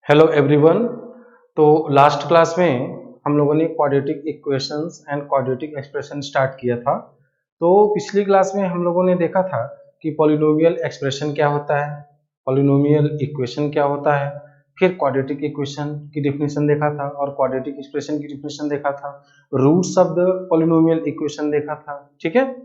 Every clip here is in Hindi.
Hello everyone. तो लास्ट क्लास में हम लोगों ने quadratic equations and quadratic expression start किया था। तो पिछली क्लास में हम लोगों ने देखा था कि पॉलिनोमियल एक्सप्रेशन क्या होता है, पॉलिनोमियल इक्वेशन क्या होता है, फिर क्वाड्रेटिक इक्वेशन की डिफिनेशन देखा था और क्वाड्रेटिक एक्सप्रेशन की डिफिनेशन देखा था, roots of the polynomial equation देखा था, ठीक है।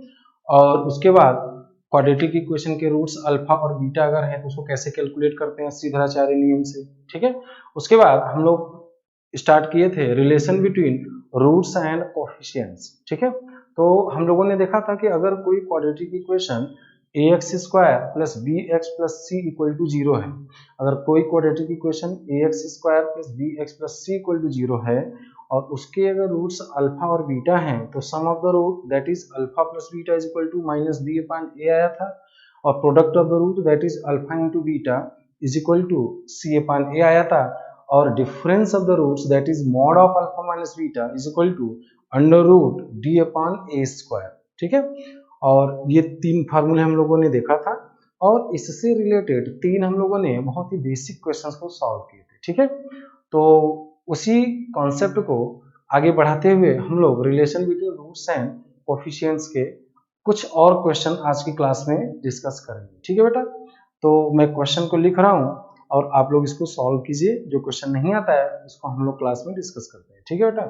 और उसके बाद क्वाड्रेटिक इक्वेशन के रूट्स अल्फा और बीटा अगर है तो उसको कैसे कैलकुलेट करते हैं श्रीधराचार्य नियम से, ठीक है। उसके बाद हम लोग स्टार्ट किए थे relation between roots and coefficients, ठीक है। तो हम लोगों ने देखा था कि अगर कोई quadratic equation ax square plus bx plus c equal to zero है, अगर कोई quadratic equation ax square plus bx plus c equal to zero है और उसके अगर रूट्स अल्फा और बीटा हैं तो sum of the root that is alpha plus beta is equal to minus B upon A आया था, और product of the root that is alpha into beta is equal to C upon A आया था, और difference of the roots that is mod of alpha minus beta is equal to under root D upon A square, ठीक है। और ये तीन फार्मूले हम लोगों ने देखा था और इससे रिलेटेड तीन हम लोगों ने बहुत ही बेसिक क्वेश्चंस को सॉल्व किए थे, ठीक है। तो उसी कॉन्सेप्ट को आगे बढ़ाते हुए हम लोग relation between roots and coefficients के कुछ और क्वेश्चन आज की क्लास में डिस्कस करेंगे, ठीक है बेटा। तो मैं क्वेश्चन को लिख रहा हूँ और आप लोग इसको सॉल्व कीजिए, जो क्वेश्चन नहीं आता है उसको हम लोग क्लास में डिस्कस करते हैं, ठीक है बेटा।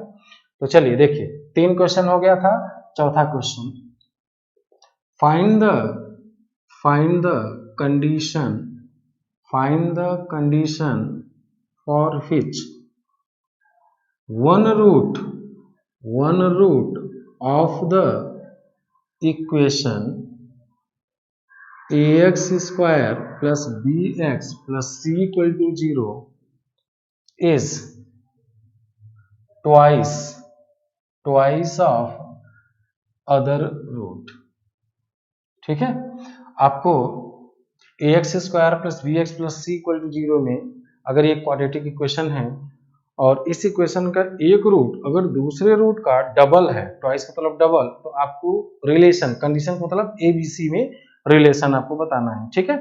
तो चलिए देखिए, तीन क्वेश्चन हो गया था। चौथा question, find the condition for which one root of the equation ax square plus bx plus c equal to 0 is twice of other root, ठीक है। आपको ax square plus bx plus c equal to zero में अगर ये क्वाड्रेटिक इक्वेशन है और इस इक्वेशन का एक रूट अगर दूसरे रूट का डबल है, ट्वाइस का मतलब डबल, तो आपको रिलेशन, कंडीशन का मतलब एबीसी में रिलेशन आपको बताना है, ठीक है।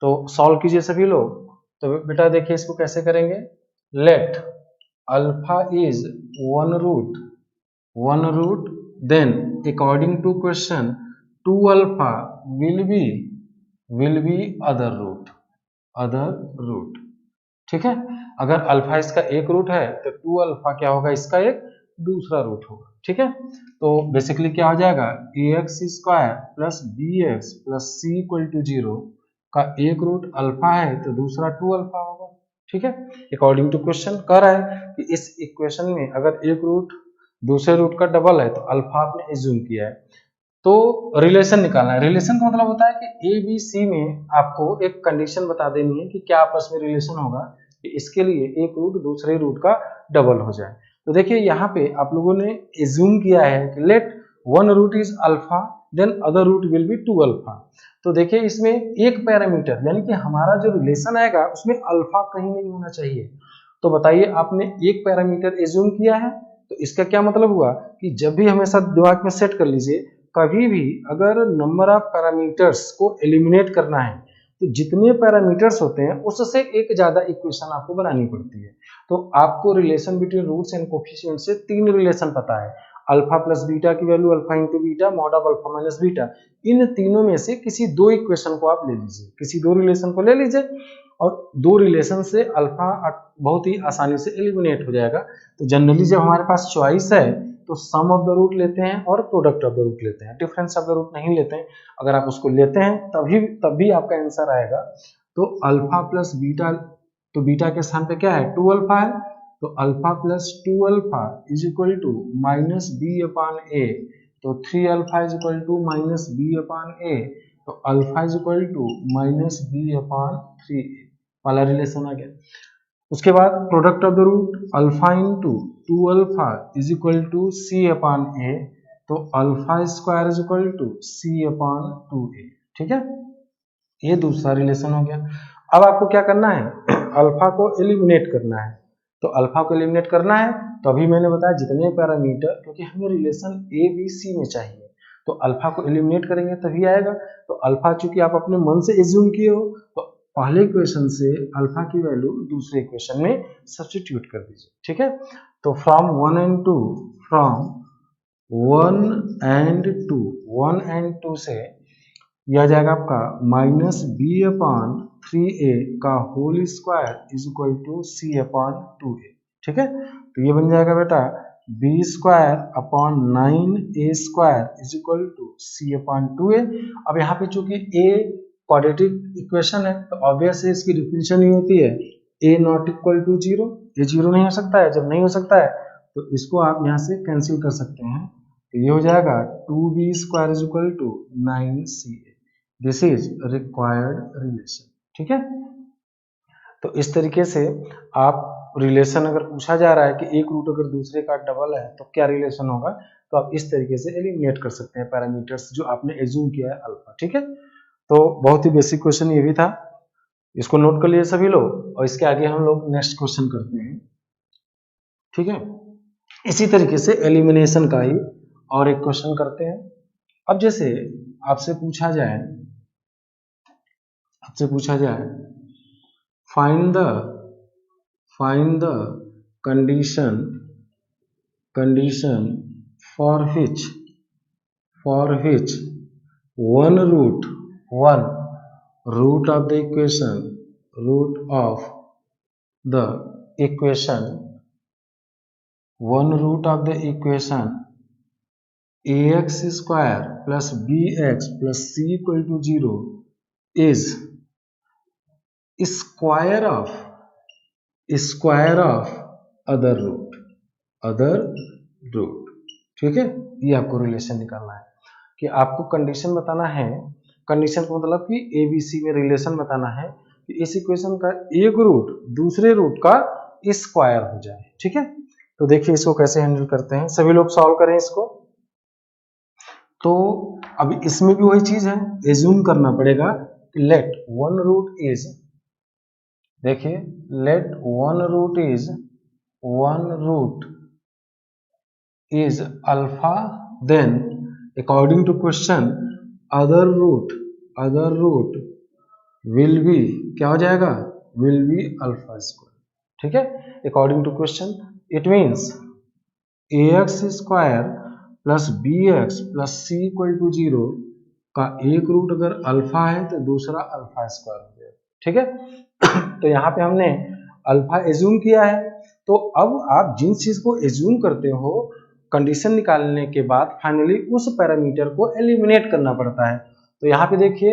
तो सॉल्व कीजिए सभी लोग। तो बेटा देखिए इसको कैसे करेंगे। Let alpha is one root then according to question 2 alpha will be other root, ठीक है। अगर अल्फा इसका एक रूट है तो 2 अल्फा क्या होगा, इसका एक दूसरा रूट होगा, ठीक है। तो बेसिकली क्या हो जाएगा, ax square plus bx plus c equal to zero का एक रूट अल्फा है तो दूसरा 2 अल्फा होगा, ठीक है। अकॉर्डिंग टू क्वेश्चन कह रहा है कि इस इक्वेशन में अगर एक रूट दूसरे रूट का डबल है तो अल्फा आपने एज्यूम किया है, तो रिलेशन निकालना है। रिलेशन का मतलब होता है कि ए बी सी में आपको एक कंडीशन बता देनी है कि क्या आपस में रिलेशन होगा कि इसके लिए एक रूट दूसरे रूट का डबल हो जाए। तो देखिए यहाँ पे आप लोगों ने एज्यूम किया है कि let one root is alpha then other root will be 2 alpha. तो देखिए इसमें एक पैरामीटर यानी कि हमारा जो रिलेशन आएगा उसमें अल्फा कहीं नहीं होना चाहिए। तो बताइए, आपने एक पैरामीटर एज्यूम किया है तो इसका क्या मतलब हुआ कि जब भी हमेशा दिमाग में सेट कर लीजिए, कभी भी अगर नंबर ऑफ पैरामीटर्स को एलिमिनेट करना है तो जितने पैरामीटर्स होते हैं उससे एक ज्यादा इक्वेशन आपको बनानी पड़ती है। तो आपको relation between roots and coefficient से तीन रिलेशन पता है, अल्फा प्लस बीटा की value alpha into beta, mod of alpha minus beta. इन तीनों में से किसी दो इक्वेशन को आप ले लीजिए, किसी दो रिलेशन को ले लीजिए और दो रिलेशन से अल्फा बहुत ही आसानी से एलिमिनेट हो जाएगा। तो जनरली जब हमारे पास चॉइस है तो सम ऑफ द रूट लेते हैं और प्रोडक्ट ऑफ द रूट लेते हैं, डिफरेंस ऑफ द रूट नहीं लेते हैं। अगर आप उसको लेते हैं तब भी आपका आंसर आएगा। तो अल्फा प्लस बीटा, तो बीटा के स्थान पे क्या है, 2 अल्फा है, तो alpha plus 2 alpha is equal to minus B upon A, तो 3 alpha is equal to minus B upon A, तो alpha is equal to minus B upon 3 वाला रिलेशन आ गया। उसके बाद product of the root alpha into 2 alpha is equal to C upon A, तो alpha square is equal to C upon 2a, ठीक है। ये दूसरा रिलेशन हो गया। अब आपको क्या करना है, अल्फा को एलिमिनेट करना है। तो अल्फा को एलिमिनेट करना है तो अभी मैंने बताया जितने पैरामीटर, क्योंकि हमें रिलेशन ए बी सी में चाहिए तो अल्फा को एलिमिनेट करेंगे तभी आएगा। तो अल्फा चूंकि आप अपने मन से एज्यूम किए हो तो पहले इक्वेशन से अल्फा की वैल्यू दूसरे इक्वेशन में सब्स्टिट्यूट कर दीजिए, ठीक है। तो from 1 and 2, from 1 and 2, 1 and 2 से यह आ जाएगा आपका माइनस बी अपॉन 3a का whole square is equal to C upon 2a, ठीक है। तो ये बन जाएगा बेटा b square upon 9a square is equal to C upon 2a। अब यहाँ पे चूंकि a क्वाड्रेटिक इक्वेशन है तो ऑब्वियस है इसकी डिफिनेशन ही होती है a नॉट इक्वल टू 0। ये 0 नहीं हो सकता है, जब नहीं हो सकता है तो इसको आप यहाँ से कैंसिल कर सकते हैं। तो ये हो जाएगा 2b square is equal to 9ca। This is required relation, ठीक है। तो इस तरीके से आप रिलेशन अगर पूछा जा रहा है कि एक रूट अगर दूसरे का डबल है तो क्या रिलेशन होगा, तो आप इस तरीके से एलिमिनेट कर सकते हैं पैरामीटर्स जो आपने एज्यूम किया है अल्फा, ठीक है। तो बहुत ही बेसिक क्वेश्चन ये भी था, इसको नोट कर लिए सभी लोग, और इसके आगे हम लोग नेक्स्ट क्वेश्चन करते हैं, ठीक है। इसी तरीके से एलिमिनेशन का ही और एक क्वेश्चन करते हैं। अब जैसे आपसे पूछा जाए find the condition for which one root of the equation ax square plus bx plus c equal to 0 is square of other root, ठीक है। ये आपको रिलेशन निकालना है कि आपको कंडीशन बताना है, कंडीशन का मतलब कि एबीसी में रिलेशन बताना है कि इस इक्वेशन का एक रूट दूसरे रूट का स्क्वायर हो जाए, ठीक है। तो देखिए इसको कैसे हैंडल करते हैं, सभी लोग सॉल्व करें इसको। तो अभी इसमें भी वही चीज है, एज्यूम करना पड़ेगा कि लेट वन रूट इज, देखिए let one root is alpha, then according to question other root will be, क्या हो जाएगा, विल बी अल्फा स्क्वायर, ठीक है। According to question it means ax square plus bx plus c equal to 0 का एक रूट अगर अल्फा है तो दूसरा अल्फा स्क्वायर हो जाएगा, ठीक है। तो यहाँ पे हमने अल्फा एज्यूम किया है, तो अब आप जिन चीज को एज्यूम करते हो कंडीशन निकालने के बाद फाइनली उस पैरामीटर को एलिमिनेट करना पड़ता है। तो यहाँ पे देखिए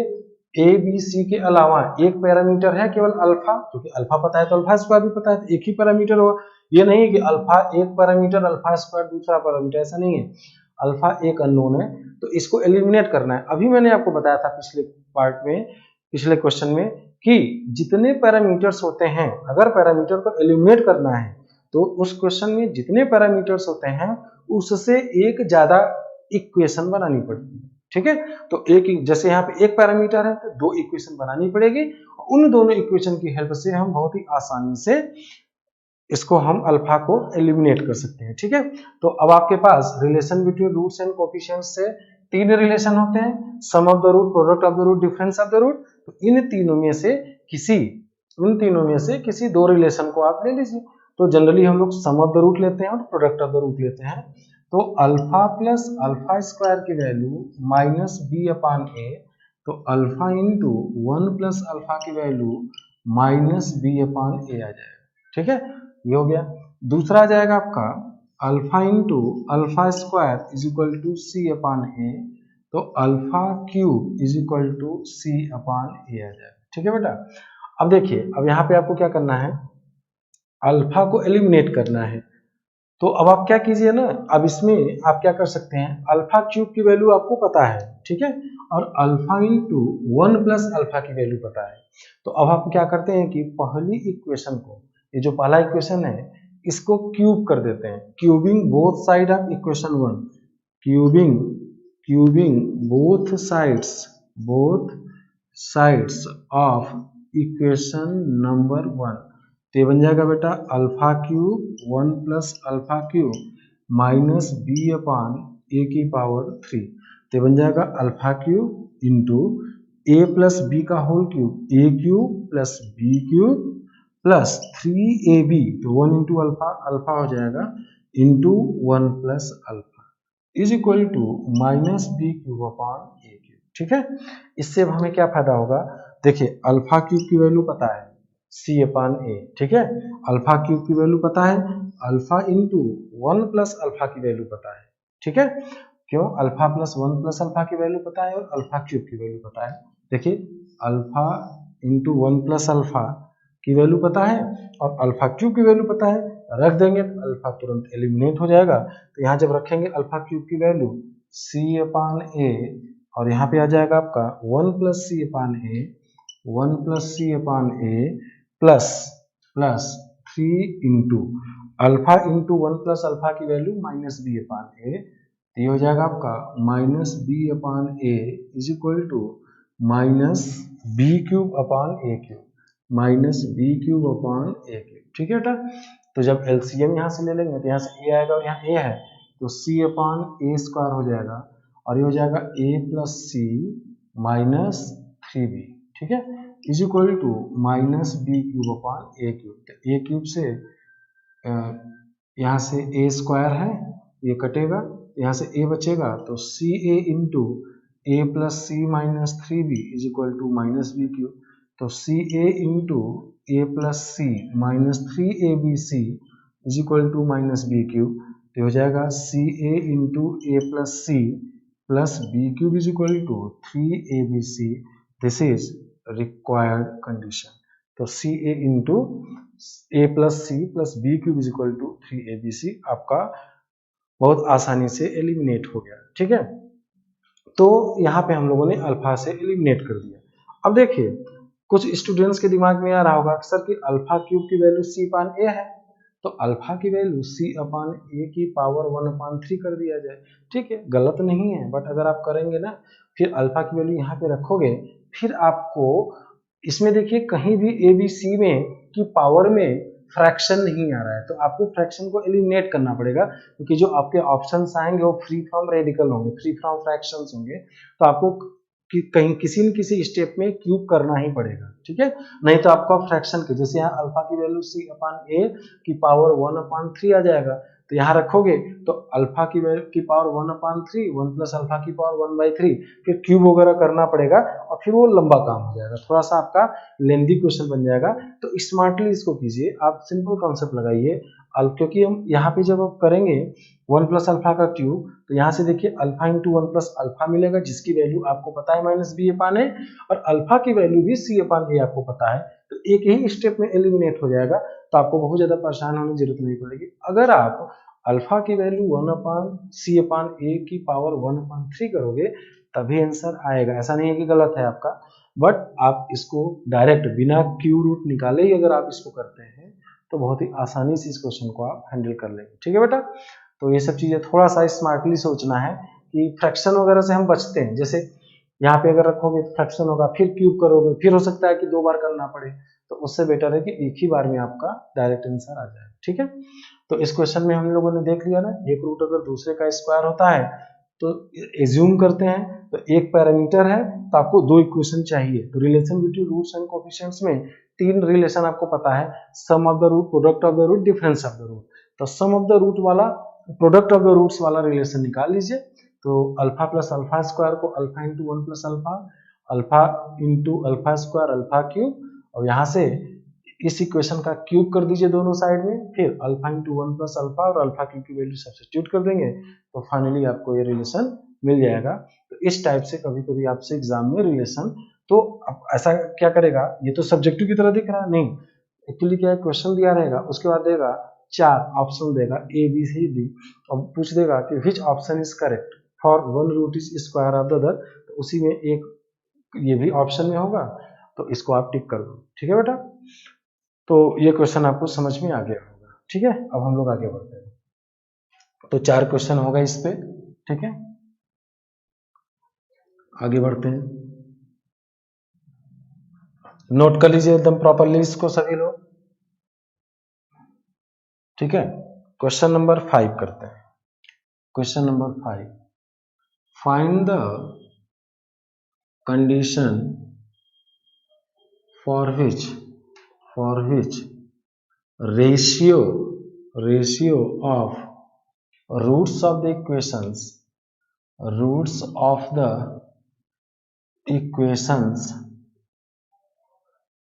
ए बी सी के अलावा एक पैरामीटर है केवल अल्फा, क्योंकि अल्फा पता है तो अल्फा स्क्वायर भी पता है, तो एक ही पैरामीटर होगा। ये नहीं कि अल्फा एक पैरामीटर अल्फा स्क्वायर दूसरा पैरामीटर, ऐसा नहीं है। अल्फा एक अननोन है तो इसको एलिमिनेट करना है। अभी मैंने आपको बताया था पिछले पार्ट में, पिछले क्वेश्चन में, कि जितने पैरामीटर्स होते हैं अगर पैरामीटर को एलिमिनेट करना है तो उस क्वेश्चन में जितने पैरामीटर्स होते हैं उससे एक ज्यादा इक्वेशन बनानी पड़ती है, ठीक है। तो एक, जैसे यहाँ पे एक पैरामीटर है तो दो इक्वेशन बनानी पड़ेगी, उन दोनों इक्वेशन की हेल्प से हम बहुत ही आसानी से इसको हम अल्फा को एलिमिनेट कर सकते हैं, ठीक है। तो अब आपके पास relation between roots and coefficients से तीन रिलेशन होते हैं, sum of the root, product of the root, difference of the root. तो इन तीनों में से किसी दो रिलेशन को आप ले लीजिए। तो जनरली हम लोग सम ऑफ द रूट लेते हैं और प्रोडक्ट ऑफ द रूट लेते हैं। तो अल्फा प्लस अल्फा स्क्वायर की value minus b upon a, तो अल्फा इंटू 1 प्लस अल्फा की value minus b upon a आ जाएगा, ठीक है। ये हो गया। दूसरा आ जाएगा आपका alpha into alpha square is equal to c upon a, तो alpha cube is equal to c upon a आ जाएगा, ठीक है बेटा। अब देखिए, अब यहाँ पे आपको क्या करना है, अल्फा को एलिमिनेट करना है। तो अब आप क्या कीजिए ना, अब इसमें आप क्या कर सकते हैं, अल्फा क्यूब की वैल्यू आपको पता है, ठीक है, और अल्फा इंटू 1 प्लस अल्फा की वैल्यू पता है। तो अब आप क्या करते हैं कि पहली इक्वेशन को, ये जो पहला इक्वेशन है इसको क्यूब कर देते हैं, cubing both side of equation 1, cubing both sides of equation number 1। तो ये बन जाएगा बेटा alpha cube 1 plus alpha cube minus b upon a की पावर 3। तो ये बन जाएगा alpha cube into a plus b का whole cube, a cube plus b cube plus 3ab, तो 1 इंटू अल्फा, अल्फा हो जाएगा into 1 plus alpha is equal to minus b cube upon a cube. ठीक है, इससे अब हमें क्या फायदा होगा, देखिए अल्फा क्यूब की वैल्यू पता है सी अपॉन ए, ठीक है, अल्फा क्यूब की वैल्यू पता है, अल्फा इंटू 1 प्लस अल्फा की वैल्यू पता है। ठीक है, क्यों, अल्फा प्लस 1 प्लस अल्फा की वैल्यू पता है और अल्फा क्यूब की वैल्यू पता है। देखिए अल्फा इंटू 1 प्लस अल्फा की वैल्यू पता है और अल्फा क्यूब की वैल्यू पता है, रख देंगे तो अल्फा तुरंत एलिमिनेट हो जाएगा। तो यहाँ जब रखेंगे अल्फा क्यूब की वैल्यू सी अपान ए और यहाँ पे आ जाएगा आपका 1 plus c upon a, 1 plus c upon a plus plus 3 into alpha into 1 plus alpha की value minus b upon a, तो ये हो जाएगा आपका minus b upon a is equal to minus b cube upon a cube, minus b cube upon a cube. ठीक है बेटा, तो जब एलसीएम यहाँ से ले लेंगे तो यहाँ से ए आएगा और यहाँ ए है तो सी अपॉन ए स्क्वायर हो जाएगा और ये हो जाएगा ए प्लस सी माइनस 3b। ठीक है, is equal to minus b cube upon a cube. तो ए क्यूब से यहाँ से ए स्क्वायर है, ये कटेगा, यहाँ से ए बचेगा तो c a into a plus c minus 3b is equal to minus b cube. तो c a into a plus c minus 3abc is equal to minus b cube, तो हो जाएगा c a into a plus c plus b cube is equal to 3abc। This is required condition. तो c a into a plus c plus b cube is equal to 3abc आपका बहुत आसानी से एलिमिनेट हो गया। ठीक है, तो यहाँ पे हम लोगों ने अल्फा से एलिमिनेट कर दिया। अब देखिए कुछ स्टूडेंट्स के दिमाग में आ रहा होगा सर कि अल्फा क्यूब की वैल्यू सी अपान ए है, तो अल्फा की वैल्यू सी अपान ए की पावर 1 अपान 3 कर दिया जाए। ठीक है, गलत नहीं है, बट अगर आप करेंगे ना फिर अल्फा की वैल्यू यहाँ पे रखोगे, फिर आपको इसमें देखिए कहीं भी ए बी सी में की पावर में फ्रैक्शन नहीं आ रहा है, तो आपको फ्रैक्शन को एलिमिनेट करना पड़ेगा क्योंकि जो आपके ऑप्शंस आएंगे वो फ्री फ्रॉम रेडिकल होंगे, फ्री फ्रॉम फ्रैक्शंस होंगे, तो आपको कहीं किसी न किसी स्टेप में क्यूब करना ही पड़ेगा। ठीक है, नहीं तो आपका फ्रैक्शन के जैसे यहाँ अल्फा की वैल्यू सी अपान ए की पावर 1 अपान 3 आ जाएगा, तो यहाँ रखोगे तो अल्फा की वैल्यू की पावर 1 अपान 3, 1 प्लस अल्फा की पावर 1/3, फिर क्यूब वगैरह करना पड़ेगा और फिर वो लंबा काम हो जाएगा, थोड़ा सा आपका लेंदी क्वेश्चन बन जाएगा। तो स्मार्टली इसको कीजिए, आप सिंपल कॉन्सेप्ट लगाइए, क्योंकि हम यहाँ पे जब आप करेंगे 1 प्लस अल्फा का क्यूब, तो यहाँ से देखिए अल्फा इंटू 1 प्लस अल्फा मिलेगा जिसकी वैल्यू आपको पता है माइनस बी अपान ए, और अल्फा की वैल्यू भी सी अपान ए आपको पता है, तो एक ही स्टेप में एलिमिनेट हो जाएगा, तो आपको बहुत ज्यादा परेशान होने की जरूरत नहीं पड़ेगी। अगर आप अल्फा की value 1 upon C upon a की पावर 1 अपान 3 करोगे तभी आंसर आएगा, ऐसा नहीं है कि गलत है आपका, बट आप इसको डायरेक्ट बिना क्यू रूट निकाले ही अगर आप इसको करते हैं तो बहुत ही आसानी से इस क्वेश्चन को आप हैंडल कर लेंगे। ठीक है बेटा, तो ये सब चीजें थोड़ा सा स्मार्टली सोचना है कि फ्रैक्शन वगैरह से हम बचते हैं, जैसे यहाँ पे अगर रखोगे तो फ्रैक्शन होगा, फिर क्यूब करोगे, फिर हो सकता है कि 2 बार करना पड़े, तो उससे बेटर है कि एक ही बार में आपका डायरेक्ट आंसर आ जाए। ठीक है, तो इस क्वेश्चन में हम लोगों ने देख लिया ना, एक रूट अगर दूसरे का स्क्वायर होता है तो एज्यूम करते हैं तो एक पैरामीटर है तो आपको 2 इक्वेशन चाहिए, तो relation between roots and coefficients में 3 रिलेशन आपको पता है, sum of the root, product of the root, difference of the root. तो सम ऑफ द रूट वाला, प्रोडक्ट ऑफ द रूट्स वाला रिलेशन निकाल लीजिए, तो अल्फा प्लस अल्फा स्क्वायर को alpha into 1 plus alpha, alpha into alpha square alpha cube, और यहाँ से इस इक्वेशन का क्यूब कर दीजिए दोनों साइड में, फिर अल्फा इंटू 1 प्लस अल्फा और अल्फा क्यूब की वैल्यू सब्स्टिट्यूट कर देंगे, तो फाइनली आपको ये रिलेशन मिल जाएगा। तो इस टाइप से कभी कभी आपसे एग्जाम में रिलेशन, तो ऐसा क्या करेगा, ये तो सब्जेक्टिव की तरह दिख रहा है, नहीं, एक्चुअली क्या है, क्वेश्चन दिया रहेगा, उसके बाद देगा 4 ऑप्शन देगा ए बी सी डी, और पूछ देगा कि which option is correct for one root is square of the other, तो उसी में एक ये भी ऑप्शन में होगा, तो इसको आप टिक कर दो। ठीक है बेटा, तो ये क्वेश्चन आपको समझ में आ गया होगा। ठीक है, अब हम लोग आगे बढ़ते हैं, तो 4 क्वेश्चन होगा इस पे। ठीक है, आगे बढ़ते हैं, नोट कर लीजिए एकदम प्रॉपरली इसको सभी लोग। ठीक है, क्वेश्चन नंबर 5 करते हैं। Question number 5, find the condition for which ratio of roots of the equations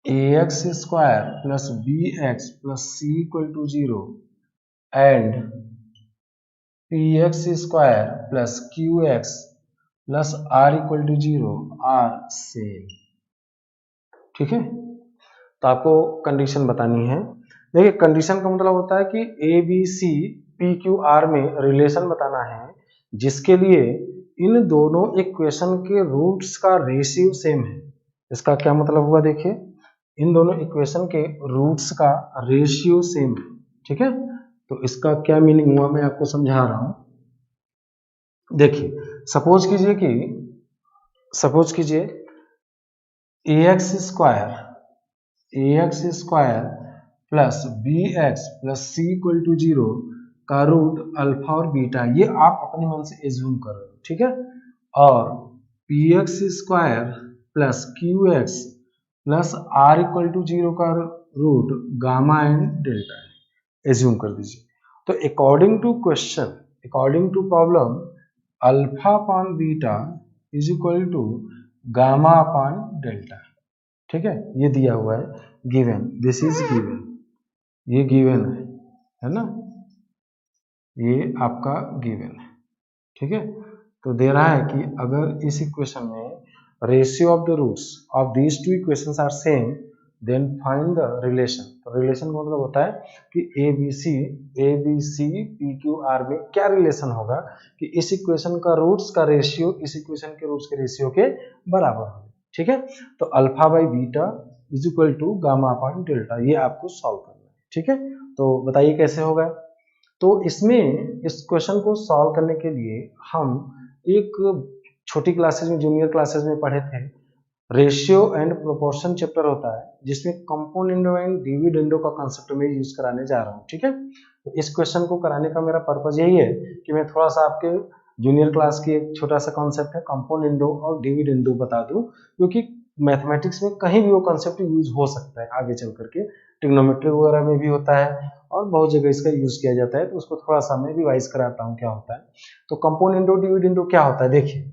ax square plus bx plus c equal to 0 and px square plus qx plus r equal to 0 are same। ठीक है, तो आपको कंडीशन बतानी है। देखिए कंडीशन का मतलब होता है कि a b c p q r में रिलेशन बताना है जिसके लिए इन दोनों इक्वेशन के रूट्स का रेशियो सेम है। इसका क्या मतलब हुआ, देखिए इन दोनों इक्वेशन के रूट्स का रेशियो सेम है। ठीक है, तो इसका क्या मीनिंग हुआ मैं आपको समझा रहा हूं। देखिए सपोज कीजिए ax square plus b x plus c equal to 0 का रूट अल्फा और बीटा, ये आप अपने मन से एज्यूम कर रहे हो। ठीक है, और p x square plus q x plus r equal to 0 का रूट गामा एंड डेल्टा है, एज्यूम कर दीजिए। तो according to problem alpha upon beta is equal to gamma upon delta. ठीक है, ये दिया हुआ है गिवन, दिस इज गिवन, ये गिवन है ना, ये आपका गिवन है। ठीक है, तो दे रहा है कि अगर इस इक्वेशन में ratio of the roots of these two equations are same then find the relation. तो रिलेशन का मतलब होता है कि a b c p q r में क्या रिलेशन होगा कि इस इक्वेशन का रूट्स का रेशियो इस इक्वेशन के रूट्स के रेशियो के बराबर हो। ठीक है, तो alpha by beta is equal to gamma upon delta, ये आपको सॉल्व करना है। ठीक है, तो बताइए कैसे होगा। तो इसमें इस क्वेश्चन को सॉल्व करने के लिए हम एक छोटी क्लासेस में, जूनियर क्लासेस में पढ़े थे, रेशियो एंड प्रोपोर्शन चैप्टर होता है जिसमें कंपोनेंडो एंड डिविडेंडो का कांसेप्ट में यूज कराने जा रहा हूँ। ठीक है, तो इस क्वेश्चन को कराने का मेरा पर्पज यही है कि मैं थोड़ा सा आपके जूनियर क्लास की एक छोटा सा कॉन्सेप्ट है कंपोनेंडो और डिविडेंडो बता दूं, क्योंकि मैथमेटिक्स में कहीं भी वो कॉन्सेप्ट यूज हो सकता है आगे चल करके, ट्रिग्नोमेट्री वगैरह में भी होता है और बहुत जगह इसका यूज किया जाता है, तो उसको थोड़ा सा मैं रिवाइज कराता हूँ क्या होता है। तो कंपोनेंडो डिविडेंडो क्या होता है, देखिए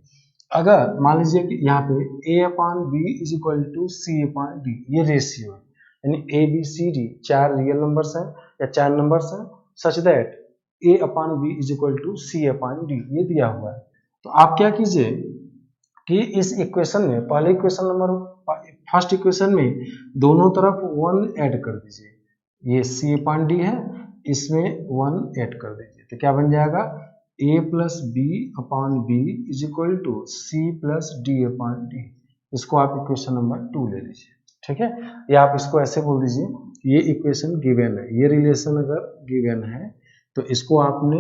अगर मान लीजिए कि यहाँ पे a upon b is equal to C upon d, ये रेशियो है, यानी a b c d 4 real numbers हैं या 4 नंबर्स हैं such that a upon b is equal to C upon d, ये दिया हुआ है। तो आप क्या कीजिए कि इस इक्वेशन में पहले इक्वेशन नंबर फर्स्ट इक्वेशन में दोनों तरफ 1 ऐड कर दीजिए, ये सी अपॉन डी है, इसमें 1 ऐड कर दीजिए, तो क्या बन जाएगा a plus b upon b is equal to c plus d upon d. इसको आप इक्वेशन नंबर 2 ले लीजिए। ठीक है, या आप इसको ऐसे बोल दीजिए, ये इक्वेशन गिवन है, ये रिलेशन अगर गिवन है तो इसको आपने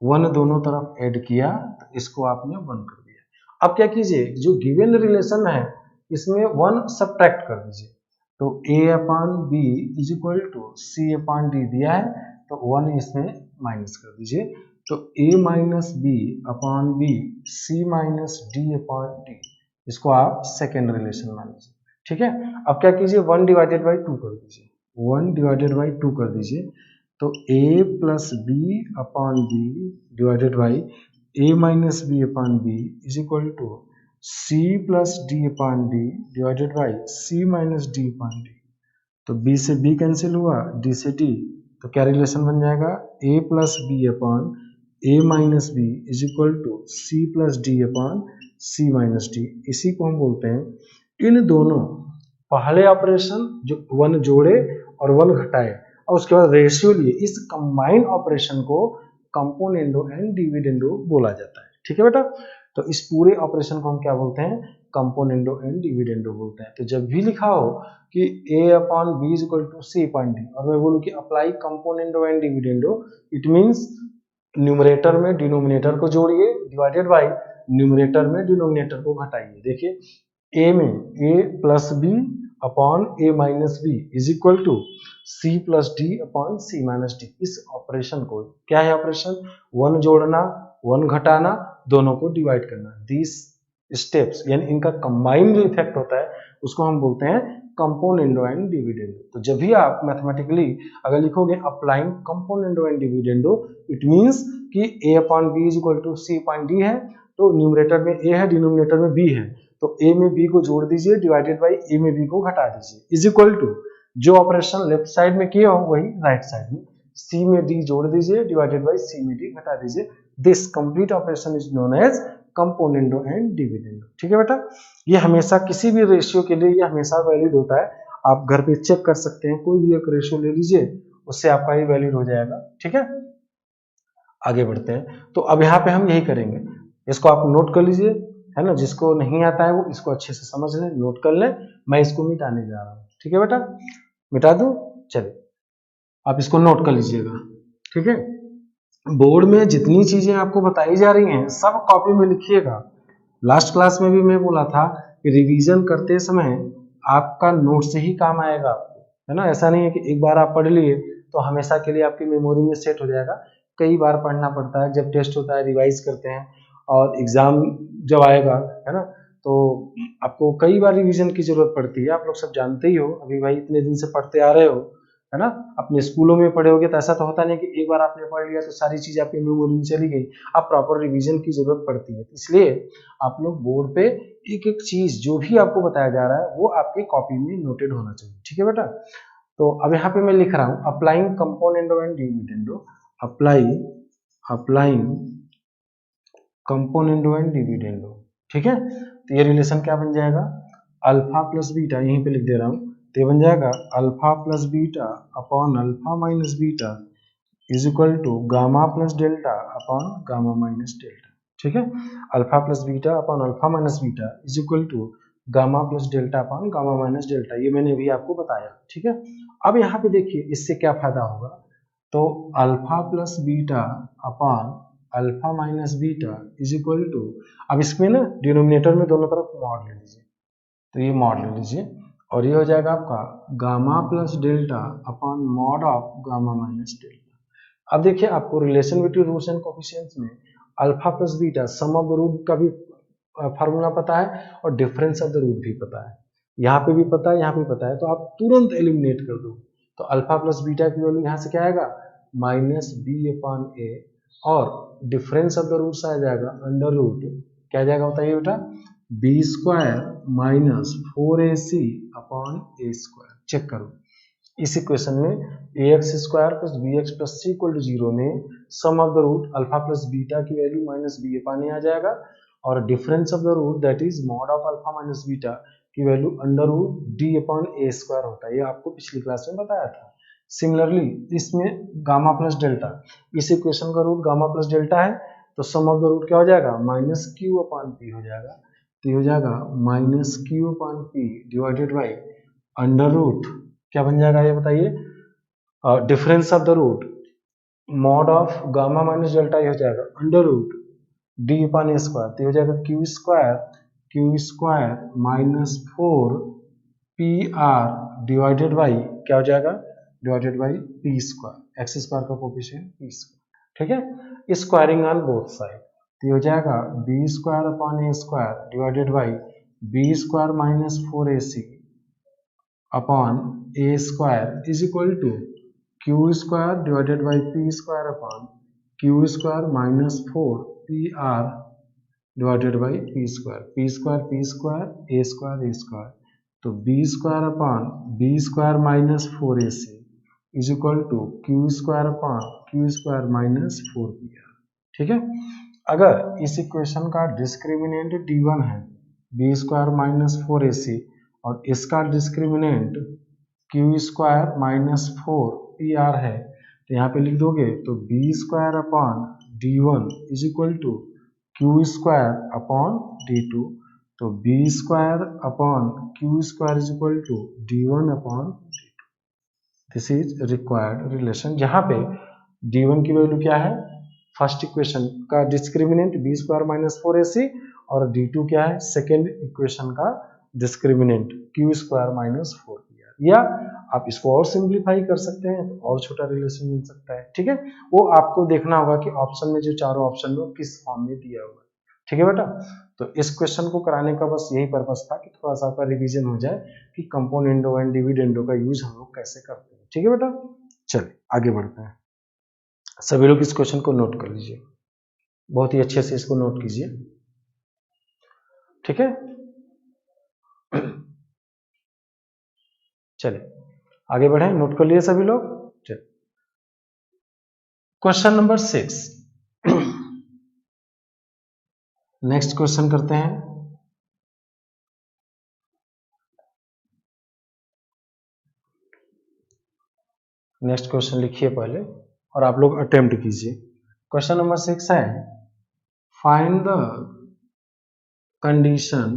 1 दोनों तरफ ऐड किया तो इसको आपने 1 कर दिया। अब क्या कीजिए, जो गिवन रिलेशन है इसमें 1 सब्ट्रैक्ट कर दीजिए, तो a upon b is equal to C upon d दिया है तो 1 इसमें माइनस कर दीजिए, तो a minus B upon b c minus d upon d, इसको आप सेकेंड रिलेशन मान लीजिए। ठीक है, अब क्या कीजिए 1 डिवाइडेड बाई 2 कर दीजिए, 1 डिवाइडेड बाई 2 कर दीजिए, तो a plus b upon b divided by a minus B upon b is equal to c plus d upon d divided by c minus d upon d. तो b से b कैंसिल हुआ, d से d, तो क्या रिलेशन बन जाएगा a plus b upon a minus b is equal to c plus d upon c minus d. इसी को हम बोलते हैं इन दोनों पहले ऑपरेशन जो 1 जोड़े और 1 घटाए और उसके बाद रेशियो लिए, इस कंबाइंड ऑपरेशन को कंपोनेंडो एंड डिविडेंडो बोला जाता है। ठीक है बेटा, तो इस पूरे ऑपरेशन को हम क्या बोलते हैं, कंपोनेंडो एंड डिविडेंडो बोलते हैं। तो जब भी लिखा हो कि a upon b is equal to C upon d और मैं बोलूं कि apply componendo and dividendo, it means numerator में डिनोमिनेटर को जोड़िए डिवाइडेड बाय न्यूमरेटर में डिनोमिनेटर को घटाइए। देखिए a में a plus b upon a minus b is equal to c plus d upon c minus d. इस ऑपरेशन को क्या है, ऑपरेशन 1 जोड़ना 1 घटाना दोनों को डिवाइड करना, दिस स्टेप्स यानी इनका कंबाइंड जो इफेक्ट होता है उसको हम बोलते हैं कंपोनेंडो एंड डिविडेंडो। तो जब भी आप मैथमेटिकली अगर लिखोगे applying componendo and dividendo, it means कि a upon b is equal to c upon d है, तो न्यूमरेटर में a है, डिनोमिनेटर में b है, तो a में b को जोड़ दीजिए डिवाइडेड बाई a में b को घटा दीजिए इज इक्वल टू जो ऑपरेशन लेफ्ट साइड में किया हो वही राइट साइड में, c में d जोड़ दीजिए डिवाइडेड बाई c में d घटा दीजिए। This complete operation is known as componendo and dividendo. ठीक है बेटा, ये हमेशा किसी भी रेशियो के लिए ये हमेशा वैलिड होता है। आप घर पे चेक कर सकते हैं, कोई भी एक रेशियो ले लीजिए उससे आपका ये वैलिड हो जाएगा। ठीक है, आगे बढ़ते हैं। तो अब यहाँ पे हम यही करेंगे, इसको आप नोट कर लीजिए, है ना, जिसको नहीं आता है वो इसको अच्छे से समझ लें, नोट कर लें। मैं इसको मिटाने जा रहा हूँ। ठीक है बेटा, मिटा दूं, चलिए आप इसको नोट कर लीजिएगा। ठीक है, बोर्ड में जितनी चीजें आपको बताई जा रही हैं सब कॉपी में लिखिएगा। लास्ट क्लास में भी मैं बोला था कि रिवीजन करते समय आपका नोट से ही काम आएगा आपको, है ना। ऐसा नहीं है कि एक बार आप पढ़ लिए तो हमेशा के लिए आपकी मेमोरी में सेट हो जाएगा। कई बार पढ़ना पड़ता है, जब टेस्ट होता है रिवाइज करते हैं और एग्जाम जब आएगा, है ना, तो आपको कई बार रिवीजन की जरूरत पड़ती है। आप लोग सब जानते ही हो, अभी भाई इतने दिन से पढ़ते आ रहे हो, है ना। अपने स्कूलों में पढ़े होगे तो ऐसा तो होता नहीं कि एक बार आपने पढ़ लिया तो सारी चीज आपकी मेमोरी में चली गई। आप प्रॉपर रिवीजन की जरूरत पड़ती है, इसलिए आप लोग बोर्ड पे एक एक चीज जो भी आपको बताया जा रहा है वो आपकी कॉपी में नोटेड होना चाहिए। ठीक है बेटा, तो अब यहाँ पे मैं लिख रहा हूँ applying componendo and dividendo, applying componendo and dividendo. ठीक है, तो ये रिलेशन क्या बन जाएगा, अल्फा प्लस बीटा, यहीं पे लिख दे रहा हूँ, तो ये बन जाएगा alpha plus beta upon alpha minus beta is equal to gamma plus delta upon gamma minus delta. ठीक है, alpha plus beta upon alpha minus beta is equal to gamma plus delta upon gamma minus delta, ये मैंने अभी आपको बताया। ठीक है, अब यहाँ पे देखिए इससे क्या फायदा होगा, तो alpha plus beta upon alpha minus beta is equal to, अब इसमें ना डिनोमिनेटर में दोनों तरफ मॉड ले लीजिए, तो ये मॉड ले लीजिए और ये हो जाएगा आपका gamma plus delta upon mod of gamma minus delta. अब देखिए आपको relation between roots and coefficients में alpha plus beta sum of the root का भी फार्मूला पता है और डिफरेंस ऑफ द रूट भी पता है, यहाँ पे भी पता है यहाँ पे पता है, तो आप तुरंत एलिमिनेट कर दो। तो अल्फा प्लस बीटा की वैल्यू यहाँ से क्या आएगा, माइनस बी अपॉन ए, और डिफरेंस ऑफ द रूट्स आ जाएगा अंडर रूट, क्या जाएगा बताइए बेटा, b square minus 4ac upon ए स्क्वायर। चेक करो इस इक्वेशन में a x square plus b x plus c equal to 0 में sum of the root alpha plus beta की value minus B upon a आ जाएगा, और difference of the root that is mod of alpha minus beta की value under root D upon ए स्क्वायर होता है। ये आपको पिछली क्लास में बताया था। सिमिलरली इसमें गामा प्लस डेल्टा, इस इक्वेशन का रूट गामा प्लस डेल्टा है, तो सम ऑफ द रूट क्या हो जाएगा, माइनस क्यू अपॉन पी हो जाएगा, तो ये हो जाएगा minus q upon p divided by under root, क्या बन जाएगा ये बताइए, difference of the root mod of gamma minus delta, ये हो जाएगा अंडर रूट डी अपॉन ए स्क्वायर, तो हो जाएगा q square minus 4 p r divided by क्या हो जाएगा, divided by p square, x square का कोफिशिएंट पी स्क्वायर। ठीक है, स्क्वायरिंग ऑन बोथ साइड, तो ये हो जाएगा b square upon A square divided by b square minus 4ac upon A square is equal to q square divided by p square upon q square minus 4 p r divided by p square a square, तो b square upon b square minus 4ac is equal to q square upon q square minus 4pr। ठीक है, अगर इस इक्वेशन का डिस्क्रिमिनेंट d1 है बी स्क्वायर माइनस 4ac और इसका discriminant q square minus 4pr है, तो यहाँ पे लिख दोगे तो b square upon d1 is equal to q square upon d2, तो b square upon q square is equal to d1 upon d2। This is required relation, जहाँ पे d1 की वैल्यू क्या है, फर्स्ट इक्वेशन का discriminant b square minus 4ac, और d2 क्या है, सेकेंड इक्वेशन का discriminant q square minus 4pr, या आप इसको और सिंप्लीफाई कर सकते हैं तो और छोटा रिलेशन मिल सकता है। ठीक है, वो आपको देखना होगा कि ऑप्शन में जो चारों ऑप्शन में किस फॉर्म में दिया हुआ है। ठीक है बेटा। तो इस क्वेश्चन को कराने का बस यही पर्पस था कि थोड़ा सा आपका रिवीजन हो जाए कि कंपाउंड एंड डिविडेंडो का यूज हम लोग कैसे करते हैं। ठीक है बेटा, चलिए आगे बढ़ते हैं। सभी लोग इस क्वेश्चन को नोट कर लीजिए, बहुत ही अच्छे से इसको नोट कीजिए। ठीक है, चलिए आगे बढ़े। नोट कर लिए सभी लोग। चलिए क्वेश्चन नंबर 6, नेक्स्ट क्वेश्चन करते हैं। नेक्स्ट क्वेश्चन लिखिए पहले और आप लोग अटेम्प्ट कीजिए। क्वेश्चन नंबर 6 है, find the condition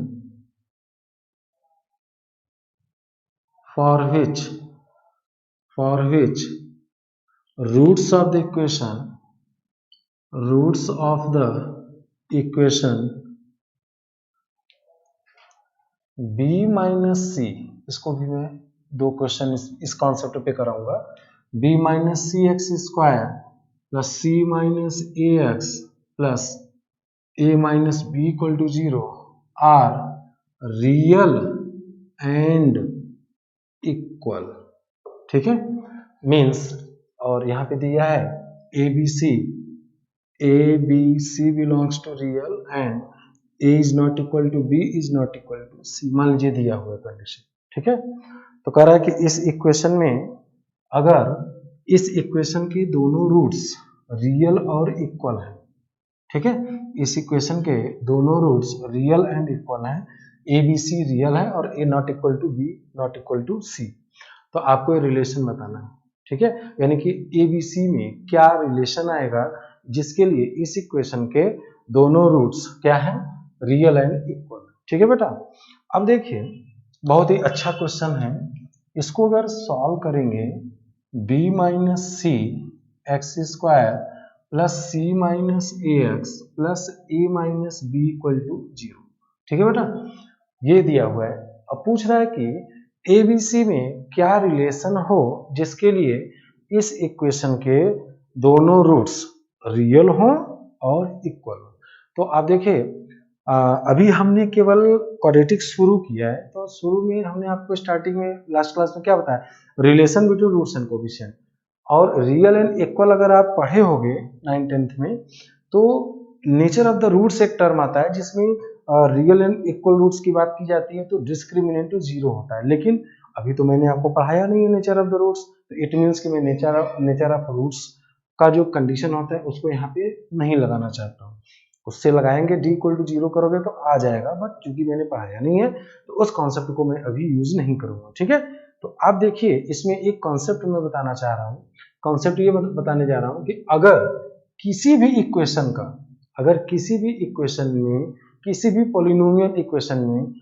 for which roots of the equation b minus c, इसको भी मैं दो क्वेश्चन इस कॉन्सेप्ट पे कराऊंगा। b minus c x square plus c minus a x plus a minus b equal to 0 are real and equal. ठीक है, मीन्स, और यहाँ पे दिया है a b c belongs to real and a is not equal to b is not equal to c, मान लीजिए दिया हुआ कंडीशन। ठीक है, तो कह रहा है कि इस इक्वेशन में अगर इस इक्वेशन के दोनों रूट्स रियल और इक्वल है, ठीक है, इस इक्वेशन के दोनों रूट्स रियल एंड इक्वल है, ए बी सी रियल है और a not equal to b not equal to c, तो आपको ये रिलेशन बताना है। ठीक है, यानी कि ए बी सी में क्या रिलेशन आएगा जिसके लिए इस इक्वेशन के दोनों रूट्स क्या है, रियल एंड इक्वल। ठीक है बेटा, अब देखिए बहुत ही अच्छा क्वेश्चन है, इसको अगर सॉल्व करेंगे b minus c x square plus c minus a x plus a minus b equal to 0। ठीक है बेटा, ये दिया हुआ है। अब पूछ रहा है कि ABC में क्या रिलेशन हो जिसके लिए इस इक्वेशन के दोनों रूट्स रियल हो और इक्वल हो। तो आप देखिए अभी हमने केवल क्वाड्रेटिक शुरू किया है, तो शुरू में हमने आपको स्टार्टिंग में लास्ट क्लास में क्या बताया, relation between roots and coefficient, और रियल एंड इक्वल अगर आप पढ़े होंगे 9th-10th में, तो नेचर ऑफ द रूट्स एक टर्म आता है जिसमें रियल एंड इक्वल रूट्स की बात की जाती है, तो डिस्क्रिमिनेंट 0 होता है। लेकिन अभी तो मैंने आपको पढ़ाया नहीं है नेचर ऑफ द रूट्स, तो इट मीन्स कि मैं नेचर ऑफ रूट्स का जो कंडीशन होता है उसको यहाँ पे नहीं लगाना चाहता हूँ, उससे लगाएंगे d इक्वल टू 0 करोगे तो आ जाएगा, बट क्योंकि मैंने पढ़ाया नहीं है तो उस कॉन्सेप्ट को मैं अभी यूज नहीं करूंगा। ठीक है, तो आप देखिए इसमें एक कॉन्सेप्ट मैं बताना चाह रहा हूँ, कॉन्सेप्ट ये बताने जा रहा हूँ कि अगर किसी भी इक्वेशन का, अगर किसी भी इक्वेशन में, किसी भी पॉलिनोमियल इक्वेशन में,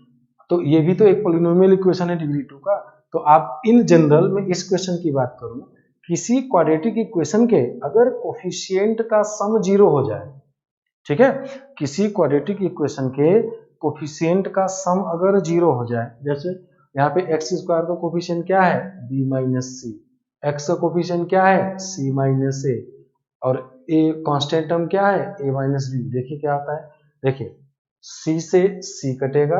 तो ये भी तो एक पॉलिनोमियल इक्वेशन है डिग्री 2 का, तो आप इन जनरल में इस क्वेश्चन की बात करूं, किसी क्वाड्रेटिक इक्वेशन के अगर कोफिशिएंट का सम 0 हो जाए, ठीक है, किसी क्वाड्रेटिक इक्वेशन के कोफिशिएंट का सम अगर 0 हो जाए, जैसे यहाँ पे एक्स स्क्वायर का कोफिशिएंट क्या है, बी माइनस सी, एक्स का कोफिशिएंट क्या है, सी माइनस ए, और ए कांस्टेंट टर्म क्या है, ए माइनस बी। देखिए क्या आता है, देखिए सी से सी कटेगा,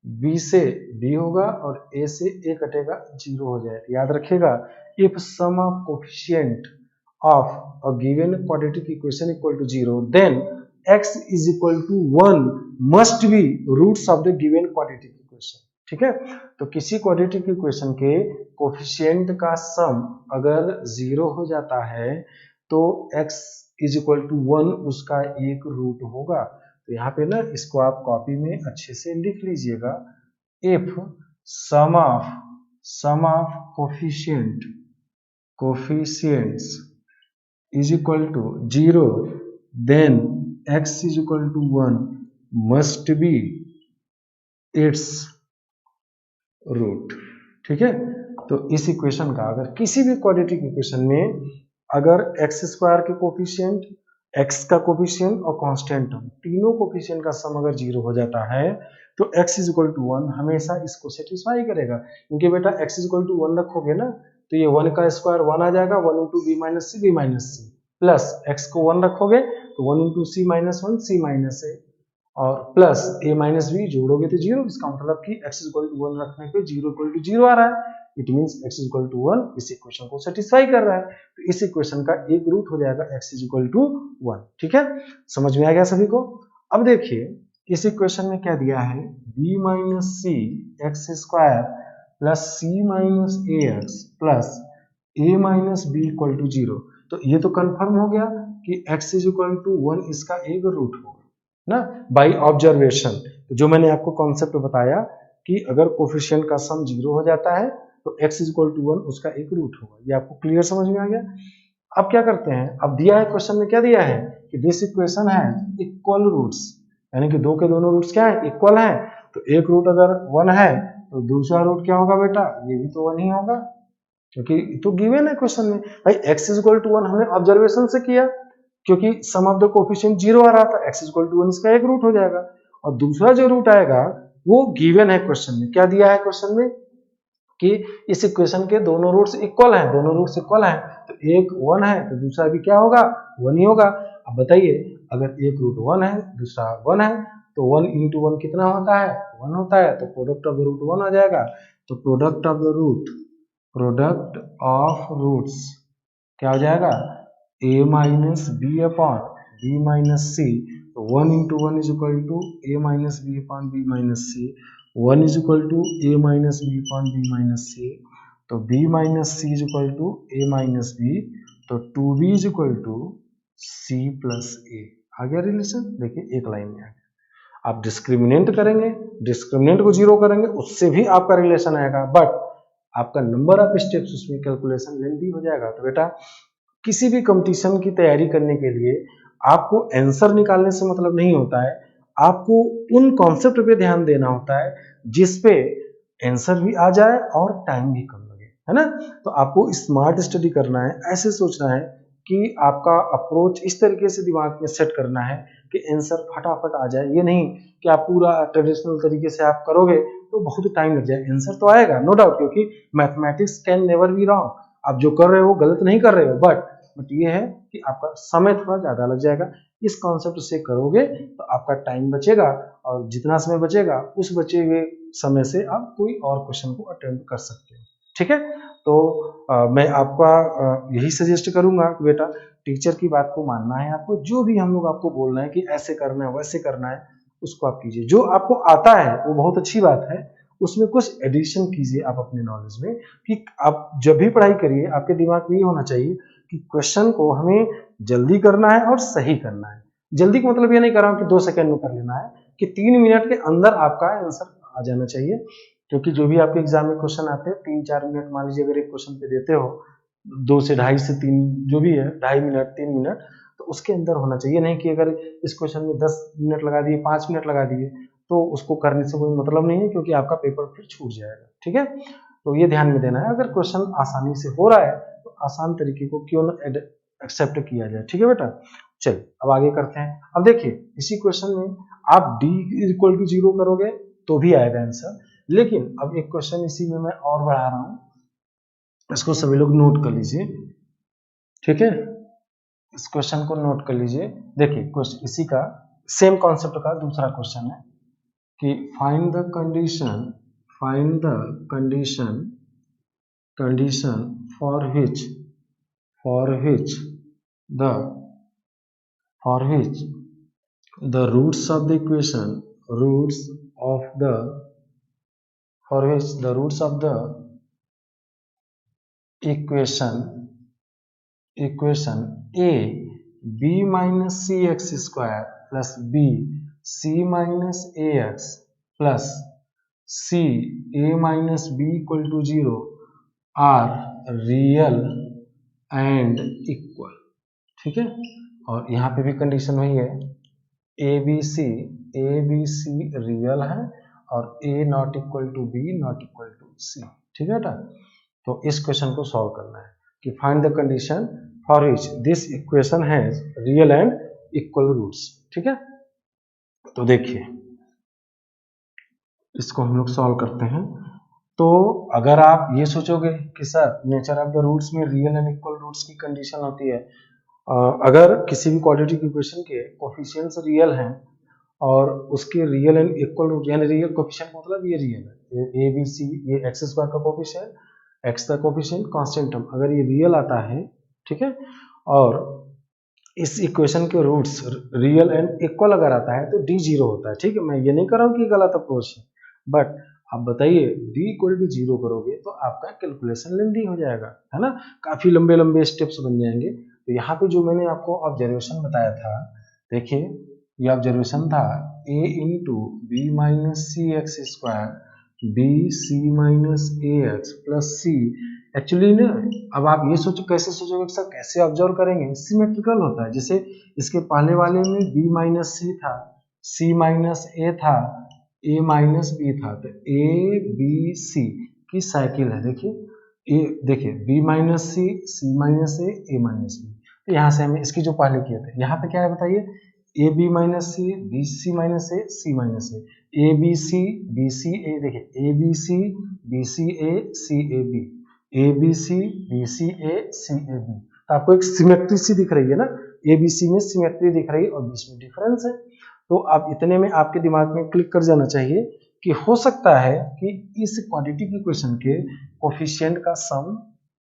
बी से बी होगा और ए से ए कटेगा, 0 हो जाए। याद रखिएगा, if sum of coefficient of a given quadratic equation equal to 0 then x is equal to 1 must be roots of the given quadratic equation। ठीक है, तो किसी क्वाड्रेटिक इक्वेशन के कोफिशिएंट का सम अगर 0 हो जाता है तो x is equal to 1 उसका एक रूट होगा। तो यहाँ पे ना इसको आप कॉपी में अच्छे से लिख लीजिएगा, if sum of coefficients is equal to 0 then x is equal to 1 must be its root। ठीक है, तो इस इक्वेशन का अगर किसी भी क्वाड्रेटिक इक्वेशन में अगर एक्स स्क्वायर के कोफिशिएंट, एक्स का कोफिशिएंट और कांस्टेंट टर्म, तीनों कोफिशिएंट का सम अगर 0 हो जाता है तो x इज इक्वल टू 1 हमेशा इसको सेटिस्फाई करेगा, क्योंकि बेटा x इज इक्वल टू 1 रखोगे ना तो ये 1 का स्क्वायर 1 आ जाएगा, 1 into b minus c plus x को 1 रखोगे तो 1 into c minus 1 c minus a, और प्लस a माइनस बी जोड़ोगे तो 0, इसका मतलब कि x इक्वल टू 1 रखने पे 0 इक्वल टू 0 आ रहा है। It means x equal to 1 इस इक्वेशन को सेटिस्फाई कर रहा है, तो इस इक्वेशन का एक रूट हो जाएगा x इक्वल टू 1। ठीक है, समझ में आ गया सभी को। अब देखिए इस इक्वेशन में क्या दिया है, b minus c x square plus c minus a x plus a minus b equal to 0। तो ये तो कंफर्म हो गया कि x इक्वल टू 1 इसका एक रूट होगा ना, बाय ऑब्जर्वेशन। तो जो मैंने आपको कॉन्सेप्ट बताया कि अगर कोफिशिएंट का सम 0 हो जाता है तो x इक्वल टू 1 उसका एक रूट होगा। ये आपको क्लियर समझ में आ गया। अब क्या करते हैं, अब दिया है क्वेश्चन में क्या दिया है कि दिस इक्वेशन है इक्वल रूट्स, यानी कि दो के दोनों रूट्स क्या है, इक्वल है। तो एक रूट अगर 1 है तो दूसरा रूट क्या होगा बेटा, ये भी तो 1 ही होगा, क्योंकि तो गिवन है क्वेश्चन में। भाई x इक्वल टू 1 हमने ऑब्जर्वेशन से किया, क्योंकि सम ऑफ द कोफिशिएंट 0 आ रहा था, x इक्वल टू 1 इसका एक रूट हो जाएगा। और दूसरा जो रूट आएगा वो गिवन है क्वेश्चन में। क्या दिया है क्वेश्चन में कि इस इक्वेशन के दोनों रूट्स इक्वल हैं, दोनों रूट्स इक्वल हैं, तो एक 1 है तो दूसरा भी क्या होगा, 1 ही होगा। अब बताइए अगर एक रूट 1 है दूसरा 1 है तो 1 इंटू 1 कितना होता है, 1 होता है, तो प्रोडक्ट ऑफ द रूट 1 आ जाएगा। तो प्रोडक्ट ऑफ रूट्स क्या हो जाएगा, a minus B upon b minus c. तो 1 into 1 is equal to a minus B upon b minus c, 1 is equal to a minus B upon b minus c. तो b minus c is equal to a minus b, तो 2b is equal to c plus a। आ गया रिलेशन, देखिए एक लाइन में आ गया। आप डिस्क्रिमिनेंट करेंगे, डिस्क्रिमिनेंट को 0 करेंगे, उससे भी आपका रिलेशन आएगा, बट आपका नंबर ऑफ स्टेप्स उसमें कैलकुलेशन लेंथी हो जाएगा। तो बेटा किसी भी कंपटीशन की तैयारी करने के लिए आपको आंसर निकालने से मतलब नहीं होता है, आपको उन कॉन्सेप्ट पे ध्यान देना होता है जिस पे आंसर भी आ जाए और टाइम भी कम लगे, है ना। तो आपको स्मार्ट स्टडी करना है, ऐसे सोचना है कि आपका अप्रोच इस तरीके से दिमाग में सेट करना है कि आंसर फटाफट आ जाए। ये नहीं कि आप पूरा ट्रेडिशनल तरीके से आप करोगे तो बहुत टाइम लग जाए, आंसर तो आएगा नो डाउट, क्योंकि mathematics can never be wrong. आप जो कर रहे हो गलत नहीं कर रहे हो, बट ये है कि आपका समय थोड़ा ज्यादा लग जाएगा। इस कॉन्सेप्ट से करोगे तो आपका टाइम बचेगा, और जितना समय बचेगा उस बचे हुए समय से आप कोई और क्वेश्चन को अटेम्प्ट कर सकते हो। ठीक है, तो मैं आपका यही सजेस्ट करूंगा कि बेटा टीचर की बात को मानना है आपको, जो भी हम लोग आपको बोल रहे हैं कि ऐसे करना है वैसे करना है उसको आप कीजिए। जो आपको आता है वो बहुत अच्छी बात है, उसमें कुछ एडिशन कीजिए आप अपने नॉलेज में, कि आप जब भी पढ़ाई करिए आपके दिमाग में ये होना चाहिए कि क्वेश्चन को हमें जल्दी करना है और सही करना है। जल्दी का मतलब ये नहीं कर रहा हूं कि 2 सेकंड में कर लेना है, कि 3 मिनट के अंदर आपका आंसर आ जाना चाहिए। क्योंकि जो भी आपके एग्जाम में क्वेश्चन आते हैं 3-4 मिनट, मान लीजिए अगर एक क्वेश्चन पे देते हो 2 से 2.5 से 3 जो भी है, 2.5 मिनट 3 मिनट, तो उसके अंदर होना चाहिए। नहीं कि अगर इस क्वेश्चन में 10 मिनट लगा दिए, 5 मिनट लगा दिए, तो उसको करने से कोई मतलब नहीं है, क्योंकि आपका पेपर फिर छूट जाएगा। ठीक है, तो ये ध्यान में देना है। अगर क्वेश्चन आसानी से हो रहा है तो आसान तरीके को क्यों ना एक्सेप्ट किया जाए। ठीक है बेटा, चल अब आगे करते हैं। अब देखिए इसी क्वेश्चन में आप d इक्वल टू 0 करोगे तो भी आएगा आंसर, लेकिन अब एक क्वेश्चन इसी में मैं और बढ़ा रहा हूं, इसको सभी लोग नोट कर लीजिए। ठीक है, इस क्वेश्चन को नोट कर लीजिए। देखिए क्वेश्चन इसी का सेम कॉन्सेप्ट का दूसरा क्वेश्चन है कि find the condition for which the roots of the equation equation a b minus cx square plus b c minus ax plus c a minus b equal to 0 are real and equal। ठीक है, और यहाँ पे भी कंडीशन वही है, ए बी सी रियल है और a not equal to b not equal to c. ठीक है बेटा, तो इस क्वेश्चन को सॉल्व करना है कि find the condition for which this equation has real and equal roots. ठीक है, तो देखिए इसको हम लोग सॉल्व करते हैं। तो अगर आप ये सोचोगे कि sir nature of the roots में रियल एंड इक्वल रूट्स की कंडीशन होती है, अगर किसी भी क्वाड्रेटिक इक्वेशन के कोफिशिएंट्स रियल हैं और उसके रियल एंड इक्वल रूट, यानी रियल कोफिशिएंट मतलब ये रियल है, ए बी सी, ये एक्स स्क्वायर का कोफिशिएंट, एक्स का कोफिशिएंट, कांस्टेंट टर्म अगर ये रियल आता है, ठीक है, और इस इक्वेशन के रूट्स रियल एंड इक्वल अगर आता है तो डी जीरो होता है, ठीक है। मैं ये नहीं कर रहा हूँ कि गलत अप्रोच है, बट आप बताइए डी इक्वल टू जीरो करोगे तो आपका कैलकुलेशन लेंदी हो जाएगा, है ना, काफी लंबे लंबे स्टेप्स बन जाएंगे। तो यहाँ पे जो मैंने आपको ऑब्जर्वेशन बताया था, देखिए ये ऑब्जर्वेशन था a into b minus c x square b c minus a x plus c. Actually ना अब आप ये सोचो, कैसे सोचोगे सर, कैसे ऑब्जर्व करेंगे, सिमेट्रिकल होता है। जैसे इसके पहले वाले में b माइनस सी था, c माइनस ए था, a माइनस बी था, तो a b c की साइकिल है। देखिए ए, देखिए b minus c, c minus a, a minus b. तो यहाँ से हमें इसकी जो पहले किए थे, यहाँ पे क्या है बताइए, a b minus c, b c minus a, c minus a b c b c a, देखिए a b c b c a c a b, a b c b c a c a b. तो आपको एक सिमेट्री सी दिख रही है ना, ए बी सी में सिमेट्री दिख रही है और बीच में डिफरेंस है। तो आप इतने में आपके दिमाग में क्लिक कर जाना चाहिए कि हो सकता है कि इस क्वाड्रेटिक इक्वेशन के कोफिशिएंट का सम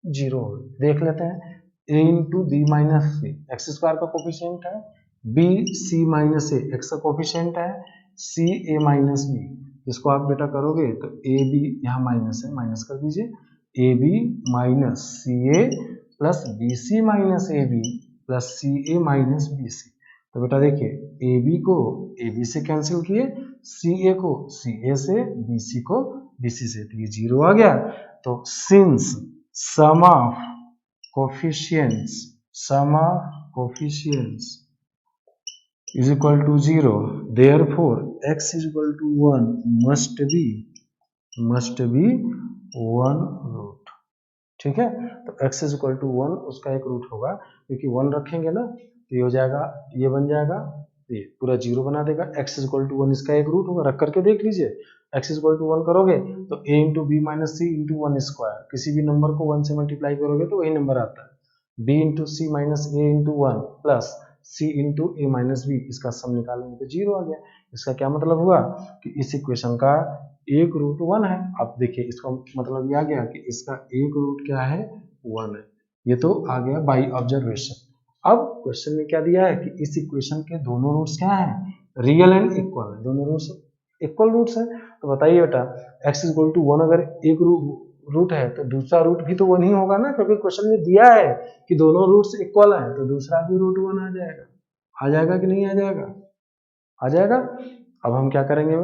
जीरो हो। देख लेते हैं, ए into b minus c x square का कोफिशिएंट है, B c minus a x का कोफिशिएंट है, सी ए माइनस बी। इसको आप बेटा करोगे तो ए बी, यहाँ माइनस है, माइनस कर दीजिए, a b minus c a plus b c minus a b plus c a minus b c. तो बेटा देखिए ए बी को ए बी से कैंसिल किए, सी ए को सी ए से, बी सी को बी सी से, तो ये जीरो आ गया। तो since sum of coefficients, sum of coefficients is equal to 0, therefore x is equal to 1 must be 1 root, ठीक है। तो x is equal to 1 उसका एक रूट होगा, क्योंकि 1 रखेंगे ना तो ये हो जाएगा, ये बन जाएगा, ये पूरा जीरो बना देगा। x is equal to 1 इसका एक रूट होगा, रख करके देख लीजिए। x is equal to 1 करोगे तो a into b minus c into 1 square, किसी भी नंबर को 1 से मल्टीप्लाई करोगे तो वही नंबर आता है, b into c minus A into 1 plus c into a minus B, इसका सम निकालेंगे तो जीरो आ गया। इसका क्या मतलब हुआ कि इस इक्वेशन का एक रूट 1 है। अब देखिए इसका मतलब ये आ गया कि इसका एक रूट क्या है, 1 है। ये तो आ गया बाय ऑब्जर्वेशन। अब क्वेश्चन में क्या दिया है कि इस इक्वेशन के दोनों रूट्स क्या हैं, रियल एंड इक्वल है, दोनों रूट्स इक्वल रूट्स है। तो बताइए बेटा x इक्वल टू 1 अगर एक रूट है तो दूसरा रूट भी तो 1 ही होगा ना, क्योंकि क्वेश्चन में दिया है कि दोनों रूट्स इक्वल हैं, तो दूसरा भी रूट 1 आ जाएगा। आ जाएगा कि नहीं आ जाएगा, आ जाएगा। अब हम क्या करेंगे,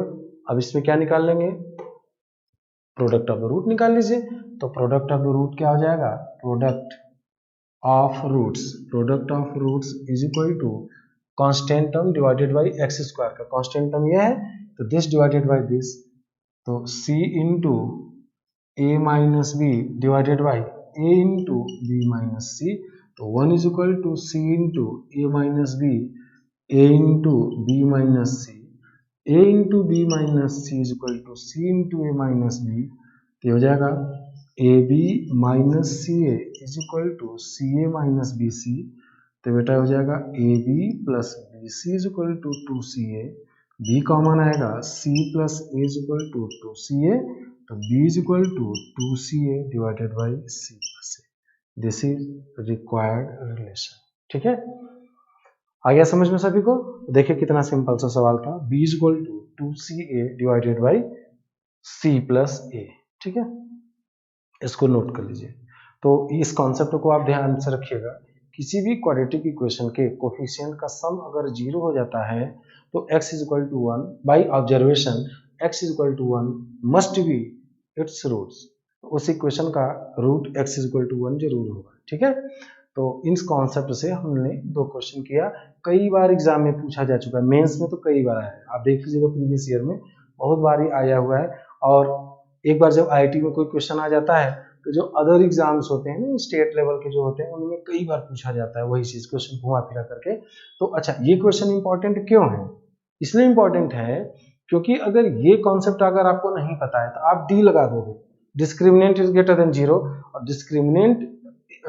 अब इसमें क्या निकाल लेंगे, प्रोडक्ट ऑफ द रूट निकाल लीजिए। तो प्रोडक्ट ऑफ द रूट क्या हो जाएगा, product of roots is equal to constant term divided by x square का कांस्टेंट टर्म ये है, तो दिस डिवाइडेड बाय दिस, तो c into a minus b divided by a into b minus c. तो 1 is equal to c into a minus b, a into b minus c, a into b minus c is equal to c into a minus b. तो हो जाएगा a b minus c a is equal to c a minus b c. तो बेटा हो जाएगा a b plus b c is equal to 2ca, b common आएगा, c plus a is equal to 2ca, तो b is equal to 2ca divided by c plus a. This is required relation, ठीक है। आ गया समझ में सभी को। देखिए कितना सिंपल सा सवाल था, b is equal to 2ca divided by c plus a, ठीक है। इसको नोट कर लीजिए। तो इस कॉन्सेप्ट को आप ध्यान से रखिएगा, किसी भी क्वाड्रेटिक इक्वेशन के कोफिशिएंट का सम अगर जीरो हो जाता है तो x is equal to 1 by observation, x is equal to 1 must be its roots, उस इक्वेशन का root x is equal to 1 जरूर होगा, ठीक है। तो इस कॉन्सेप्ट से हमने दो क्वेश्चन किया, कई बार एग्जाम में पूछा जा चुका है, मेंस में तो कई बार आया है, आप देख लीजिएगा प्रीवियस ईयर में बहुत बार ही आया हुआ है। और एक बार जब आईआईटी में कोई क्वेश्चन आ जाता है तो जो अदर एग्जाम्स होते हैं ना, स्टेट लेवल के जो होते हैं, उनमें कई बार पूछा जाता है वही चीज, क्वेश्चन घुमा फिरा करके। तो अच्छा, ये क्वेश्चन इंपॉर्टेंट क्यों है, इसलिए इंपॉर्टेंट है क्योंकि अगर ये कॉन्सेप्ट अगर आपको नहीं पता है तो आप डी लगा दोगे, discriminant is greater than zero, और discriminant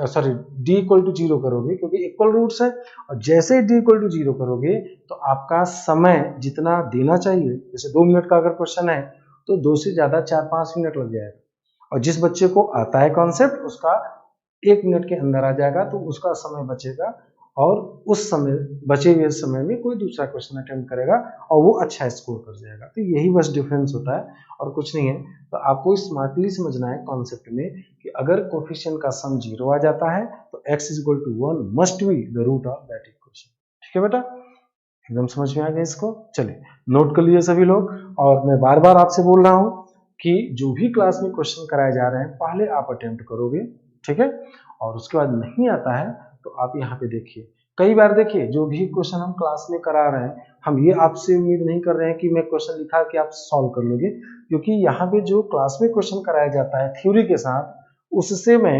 sorry d equal to 0 करोगे, क्योंकि इक्वल रूट्स है, और जैसे ही डी इक्वल टू 0 करोगे तो आपका समय जितना देना चाहिए, जैसे 2 मिनट का अगर क्वेश्चन है तो 2 से ज्यादा 4-5 मिनट लग जाएगा, और जिस बच्चे को आता है कॉन्सेप्ट उसका 1 मिनट के अंदर आ जाएगा, तो उसका समय बचेगा, और उस समय बचे हुए समय में कोई दूसरा क्वेश्चन अटेम्प्ट करेगा और वो अच्छा स्कोर कर जाएगा। तो यही बस डिफरेंस होता है और कुछ नहीं है। तो आपको स्मार्टली समझना है कॉन्सेप्ट में कि अगर कोफिशिएंट का सम 0 आ जाता है तो x is equal to 1 must be the root of that equation. ठीक है बेटा, एकदम समझ में आ गया इसको। चलिए नोट कर लीजिए सभी लोग, और मैं बार बार आपसे बोल रहा हूँ कि जो भी क्लास में क्वेश्चन कराए जा रहे हैं पहले आप अटेम्प्ट करोगे, ठीक है, और उसके बाद नहीं आता है तो आप यहाँ पे देखिए, कई बार देखिए जो भी क्वेश्चन हम क्लास में करा रहे हैं, हम ये आपसे उम्मीद नहीं कर रहे हैं कि मैं क्वेश्चन लिखा कि आप सॉल्व कर लोगे, क्योंकि यहाँ पे जो क्लास में क्वेश्चन कराया जाता है थ्योरी के साथ, उससे मैं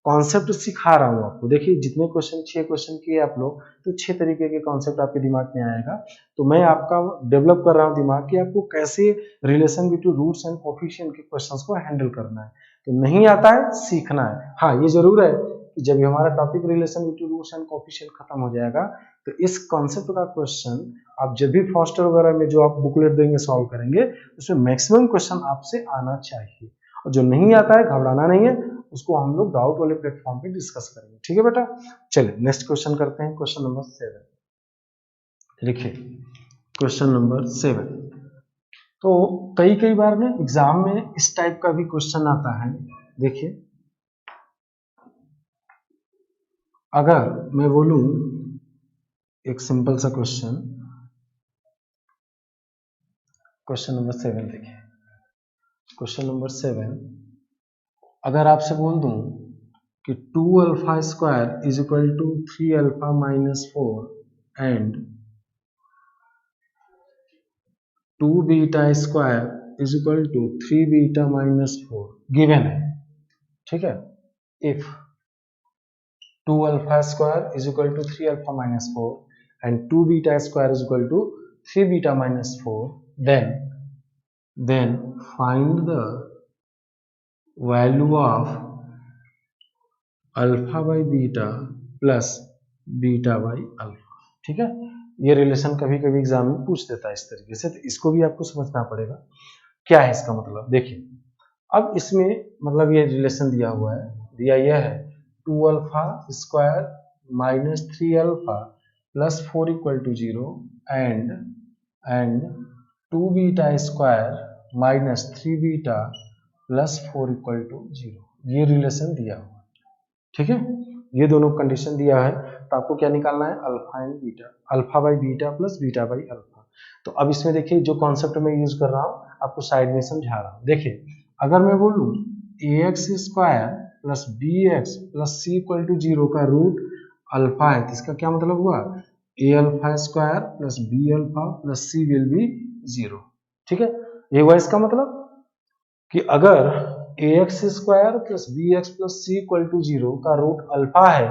कॉन्सेप्ट सिखा रहा हूँ आपको। देखिए जितने क्वेश्चन 6 क्वेश्चन किए आप लोग, तो 6 तरीके के कॉन्सेप्ट आपके दिमाग में आएगा। तो मैं आपका डेवलप कर रहा हूँ दिमाग कि आपको कैसे relation between roots and coefficient के क्वेश्चंस को हैंडल करना है। तो नहीं आता है, सीखना है। हाँ ये जरूर है कि जब हमारा topic relation between roots and coefficient खत्म हो जाएगा तो इस कॉन्सेप्ट का क्वेश्चन आप जब भी फर्स्ट वगैरह में जो आप बुकलेट देंगे सॉल्व करेंगे, उसमें मैक्सिमम क्वेश्चन आपसे आना चाहिए, और जो नहीं आता है घबराना नहीं है, उसको हम लोग डाउट वाले प्लेटफॉर्म पे डिस्कस करेंगे। ठीक है बेटा, चलिए नेक्स्ट क्वेश्चन करते हैं, क्वेश्चन नंबर 7। देखिए क्वेश्चन नंबर 7, तो कई बार ना एग्जाम में इस टाइप का भी क्वेश्चन आता है। देखिए अगर मैं बोलूं एक सिंपल सा क्वेश्चन, क्वेश्चन नंबर 7 देखिए, क्वेश्चन नंबर 7 अगर आपसे बोल दूं कि 2 alpha square is equal to 3 alpha minus 4 and 2 beta square is equal to 3 beta minus 4 given है, ठीक है। If 2 alpha square is equal to 3 alpha minus 4 and 2 beta square is equal to 3 beta minus 4, then find the value of alpha by beta plus beta by alpha। ठीक है, ये रिलेशन कभी कभी एग्जाम में पूछ देता है इस तरीके से, तो इसको भी आपको समझना पड़ेगा क्या है इसका मतलब। देखिए अब इसमें मतलब ये रिलेशन दिया हुआ है, दिया यह है 2 alpha square minus 3 alpha plus 4 equal to 0 and 2 beta square minus 3 beta plus 4 equal to 0, ये रिलेशन दिया हुआ है। ठीक है, ये दोनों कंडीशन दिया है, तो आपको क्या निकालना है, alpha and beta, alpha by beta plus beta by alpha. तो अब इसमें देखिए जो कॉन्सेप्ट मैं यूज कर रहा हूँ आपको साइड में समझा रहा हूँ। देखिए अगर मैं बोलूं a x square plus b x plus c equal to 0 का रूट अल्फा है, तो इसका क्या मतलब हुआ, a alpha square plus b alpha plus c will be 0। ठीक है, ये हुआ इसका मतलब कि अगर a x square plus b x plus c equal to 0 का रूट अल्फा है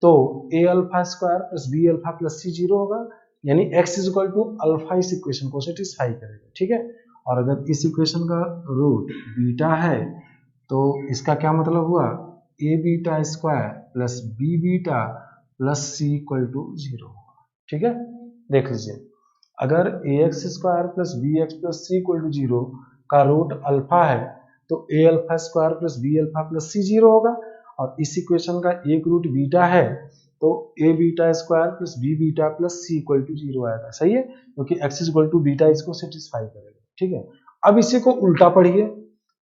तो a alpha square plus b alpha plus c 0 होगा, यानी x is equal to alpha इस इक्वेशन को सेटिस्फाई करेगा। ठीक है, और अगर इस इक्वेशन का रूट बीटा है तो इसका क्या मतलब हुआ, a beta square plus b beta plus c equal to 0। ठीक है, देख लीजिए अगर a x square plus b x plus c equal to 0 का रूट अल्फा है तो a alpha square plus b alpha plus c 0 होगा, और इस इक्वेशन का एक रूट बीटा है तो a beta square plus b beta plus c equal to 0 आएगा। सही है, क्योंकि x is equal to beta इसको सेटिस्फाई करेगा। ठीक है, अब इसी को उल्टा पढ़िए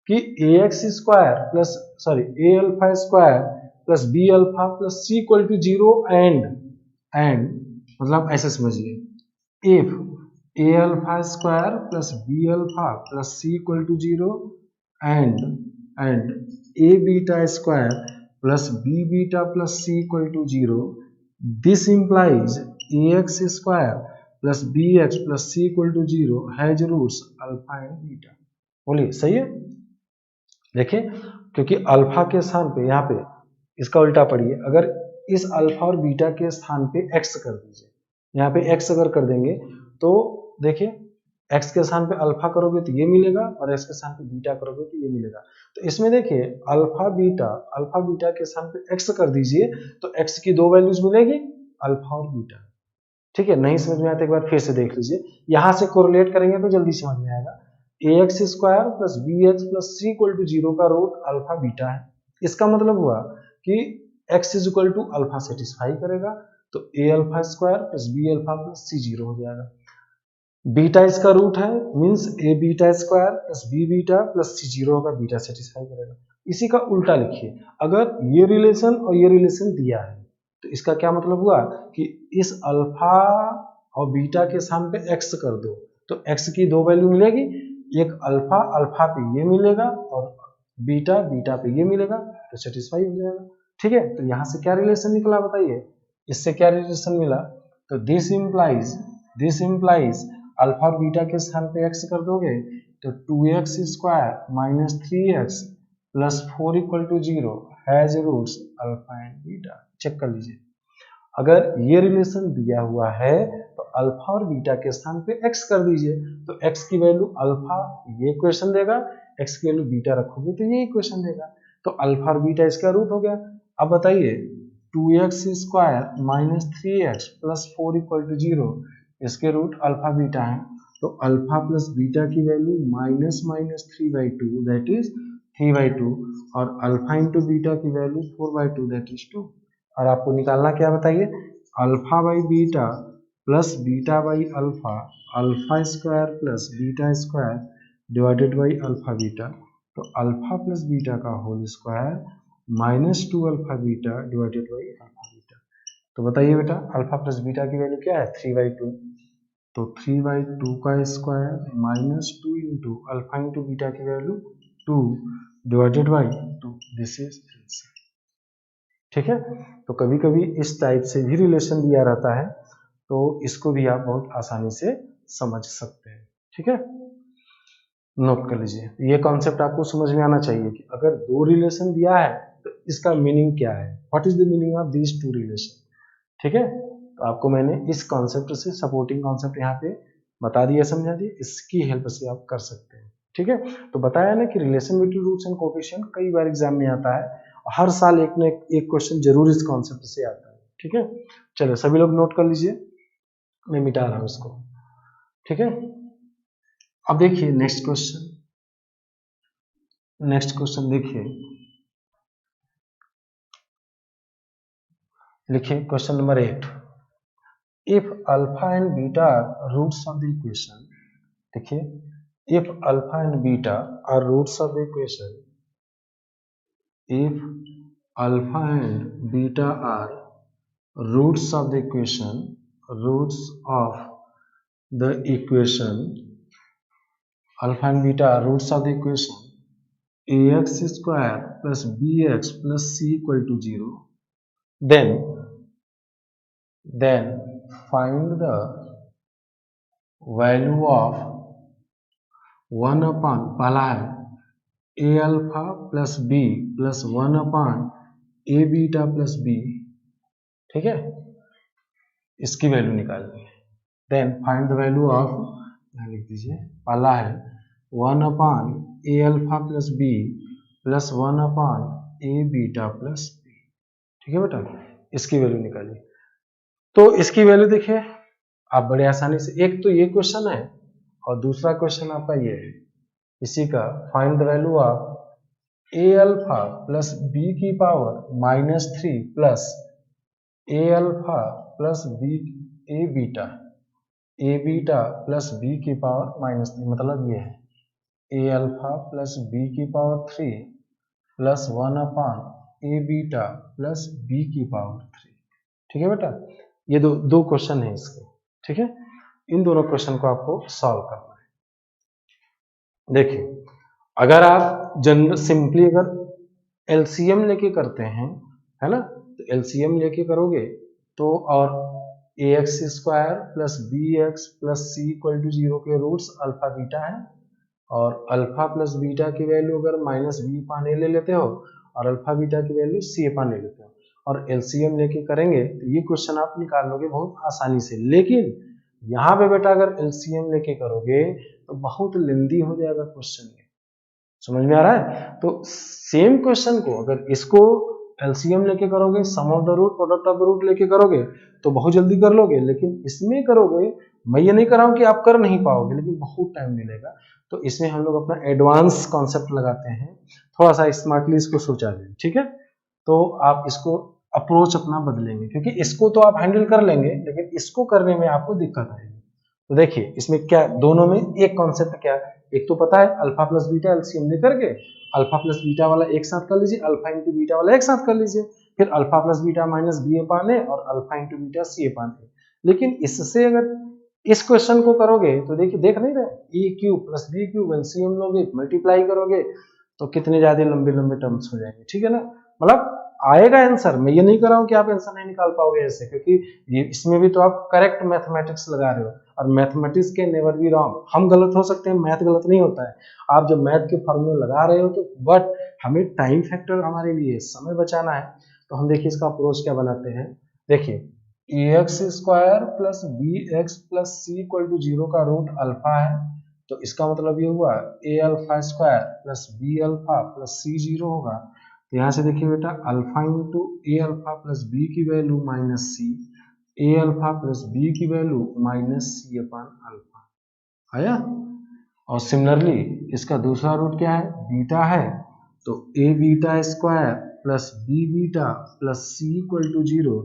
कि a x square plus a alpha square plus b alpha plus c equal to 0 and मतलब ऐसे समझिए, if a alpha square plus b alpha plus c equal to 0 and a beta square plus b beta plus c equal to 0, this implies ax square plus bx plus c equal to 0 has roots alpha and beta। बोलिए सही है, देखिए क्योंकि अल्फा के स्थान पे यहाँ पे इसका उल्टा पढ़िए, अगर इस अल्फा और बीटा के स्थान पे x कर दीजिए, यहाँ पे x अगर कर देंगे तो देखिए एक्स के स्थान पे अल्फा करोगे तो ये मिलेगा और एक्स के स्थान पे बीटा करोगे तो ये मिलेगा। तो इसमें देखिए अल्फा बीटा के स्थान पे एक्स कर दीजिए तो एक्स की दो वैल्यूज मिलेगी, अल्फा और बीटा। ठीक है, नहीं समझ में आता एक बार फिर से देख लीजिए, यहां से कोरिलेट करेंगे तो जल्दी समझ में आएगा। ax square plus bx plus c equal to 0 का रूट अल्फा बीटा है। इसका मतलब हुआ कि x is equal to alpha satisfy करेगा, तो a alpha square plus b alpha plus c 0 हो जाएगा। बीटा इसका रूट है, means a beta square plus b beta plus c 0 होगा, बीटा सेटिस्फाई करेगा। इसी का उल्टा लिखिए, अगर ये रिलेशन और ये रिलेशन दिया है तो इसका क्या मतलब हुआ कि इस अल्फा और बीटा के स्थान पे x कर दो तो x की दो वैल्यू मिलेगी, एक अल्फा पे ये मिलेगा और बीटा पे ये मिलेगा, तो सेटिस्फाई हो जाएगा। ठीक है, तो यहाँ से क्या रिलेशन निकला बताइए, इससे क्या रिलेशन मिला, तो दिस इम्प्लाइज अल्फा और बीटा के स्थान पे x कर दोगे तो 2x square minus 3x plus 4 equal to 0 has roots alpha and beta. Check कर लीजिए, अगर ये रिलेशन दिया हुआ है तो अल्फा और बीटा के स्थान पे x कर दीजिए, तो x की वैल्यू अल्फा ये इक्वेशन देगा, x की वैल्यू बीटा रखोगे तो ये इक्वेशन देगा, तो अल्फा और बीटा इसका रूट हो गया। अब बताइए 2x square minus 3x plus 4 equal to 0, इसके रूट अल्फा बीटा है, तो अल्फा प्लस बीटा की वैल्यू माइनस 3/2 दैट इज 3/2 और अल्फा इंटू बीटा की वैल्यू 4/2 दैट इज 2। और आपको निकालना क्या बताइए, alpha by beta plus beta by alpha, alpha square plus beta square divided by alpha beta, तो अल्फा प्लस बीटा का whole square minus 2 alpha beta divided by alpha beta. तो बताइए बेटा अल्फा प्लस बीटा की वैल्यू क्या है, 3/2, तो 3/2 का square minus 2 into alpha into beta की value 2 divided by 2, this is answer. ठीक है, तो कभी कभी इस टाइप से भी रिलेशन दिया रहता है तो इसको भी आप बहुत आसानी से समझ सकते हैं। ठीक है, नोट कर लीजिए, ये कॉन्सेप्ट आपको समझ में आना चाहिए कि अगर दो रिलेशन दिया है तो इसका मीनिंग क्या है, what is the meaning of these to relation. ठीक है, तो आपको मैंने इस कॉन्सेप्ट से सपोर्टिंग कॉन्सेप्ट यहाँ पे बता दिया, समझा दिया, इसकी हेल्प से आप कर सकते हैं। ठीक है, तो बताया ना कि relation between roots and coefficient कई बार एग्जाम में आता है, हर साल एक न एक क्वेश्चन जरूर इस कॉन्सेप्ट से आता है। ठीक है, चलो सभी लोग नोट कर लीजिए, मैं मिटा रहा हूं इसको। ठीक है, अब देखिए नेक्स्ट क्वेश्चन देखिए, लिखिए question number 8, if alpha and beta are roots of the equation. देखिए, if alpha and beta are roots of the equation, if alpha and beta are roots of the equation, alpha and beta are roots of the equation ax square plus bx plus c equal to 0, then find the value of 1 upon, पहला है a alpha plus b plus 1 upon a beta plus b. ठीक है, इसकी वैल्यू निकालनी है। Then find the value of, लिख दीजिए, पहला है 1 upon a alpha plus b plus 1 upon a beta plus b. ठीक है बेटा, इसकी वैल्यू निकालिए। तो इसकी वैल्यू देखिए आप बड़े आसानी से, एक तो ये क्वेश्चन है और दूसरा क्वेश्चन आपका ये है, इसी का find the value of a alpha plus b की power -3 plus a alpha plus b a beta plus b की पावर -3, मतलब ये है ए अल्फा प्लस बी की power 3 plus 1 upon a beta plus b की पावर 3। ठीक है बेटा, ये दो क्वेश्चन है इसके। ठीक है, इन दोनों क्वेश्चन को आपको सॉल्व करना है। देखिए, अगर आप सिंपली अगर एलसीएम लेके करते हैं, है ना, तो एलसीएम लेके करोगे तो, और ax square plus bx plus c equal to 0 के रूट्स अल्फा बीटा है, और अल्फा प्लस बीटा की वैल्यू अगर -b पान ए ले लेते हो और अल्फा बीटा की वैल्यू c पान ले लेते हो और एलसीएम लेके करेंगे तो ये क्वेश्चन आप निकाल लोगे बहुत आसानी से। लेकिन यहाँ पे बेटा अगर एलसीएम लेके करोगे तो बहुत लेंदी हो जाएगा क्वेश्चन, ये समझ में आ रहा है। तो सेम क्वेश्चन को अगर इसको एलसीएम लेके करोगे, sum of the root, product of the root लेके करोगे तो बहुत जल्दी कर लोगे, लेकिन इसमें करोगे, मैं ये नहीं कर रहा हूँ कि आप कर नहीं पाओगे, लेकिन बहुत टाइम मिलेगा। तो इसमें हम लोग अपना एडवांस कॉन्सेप्ट लगाते हैं, थोड़ा सा स्मार्टली इसको सोचा जाए, ठीक है। तो आप इसको अप्रोच अपना बदलेंगे, क्योंकि इसको तो आप हैंडल कर लेंगे, लेकिन इसको करने में आपको दिक्कत आएगी। तो देखिए इसमें क्या, दोनों में एक कॉन्सेप्ट क्या है, एक तो पता है अल्फा प्लस बीटा एलसीएम लेकर के अल्फा प्लस बीटा वाला एक साथ कर लीजिए, अल्फा इंटू बीटा वाला एक साथ कर लीजिए, फिर alpha plus beta minus b upon a और alpha into beta c upon a. लेकिन इससे अगर इस क्वेश्चन को करोगे तो देखिए, देख नहीं रहे, a cube plus b cube LCM लोगे, मल्टीप्लाई करोगे तो कितने ज्यादा लंबे लंबे टर्म्स हो जाएंगे, ठीक है ना। मतलब आएगा आंसर, मैं ये नहीं कर रहा हूँ कि आप आंसर नहीं निकाल पाओगे ऐसे, क्योंकि ये इसमें भी तो आप करेक्ट मैथमेटिक्स लगा रहे हो, और मैथमेटिक्स के नेवर बी रॉन्ग। हम गलत हो सकते हैं, मैथ गलत नहीं होता है। आप जब मैथ के फॉर्मूले लगा रहे हो तो बट हमें टाइम फैक्टर, हमारे लिए समय बचाना है, तो हम देखिए इसका अप्रोच क्या बनाते हैं। देखिए ax square plus b x plus c equal to 0 का रूट अल्फा है, तो इसका मतलब ये हुआ a alpha square plus b alpha plus c 0 होगा। तो यहाँ से देखिए बेटा, alpha into a alpha plus b की value minus c, a alpha plus b की value minus c upon alpha आया। और सिमिलरली इसका दूसरा रूट क्या है, बीटा है, तो a beta square plus b beta plus c equal to 0,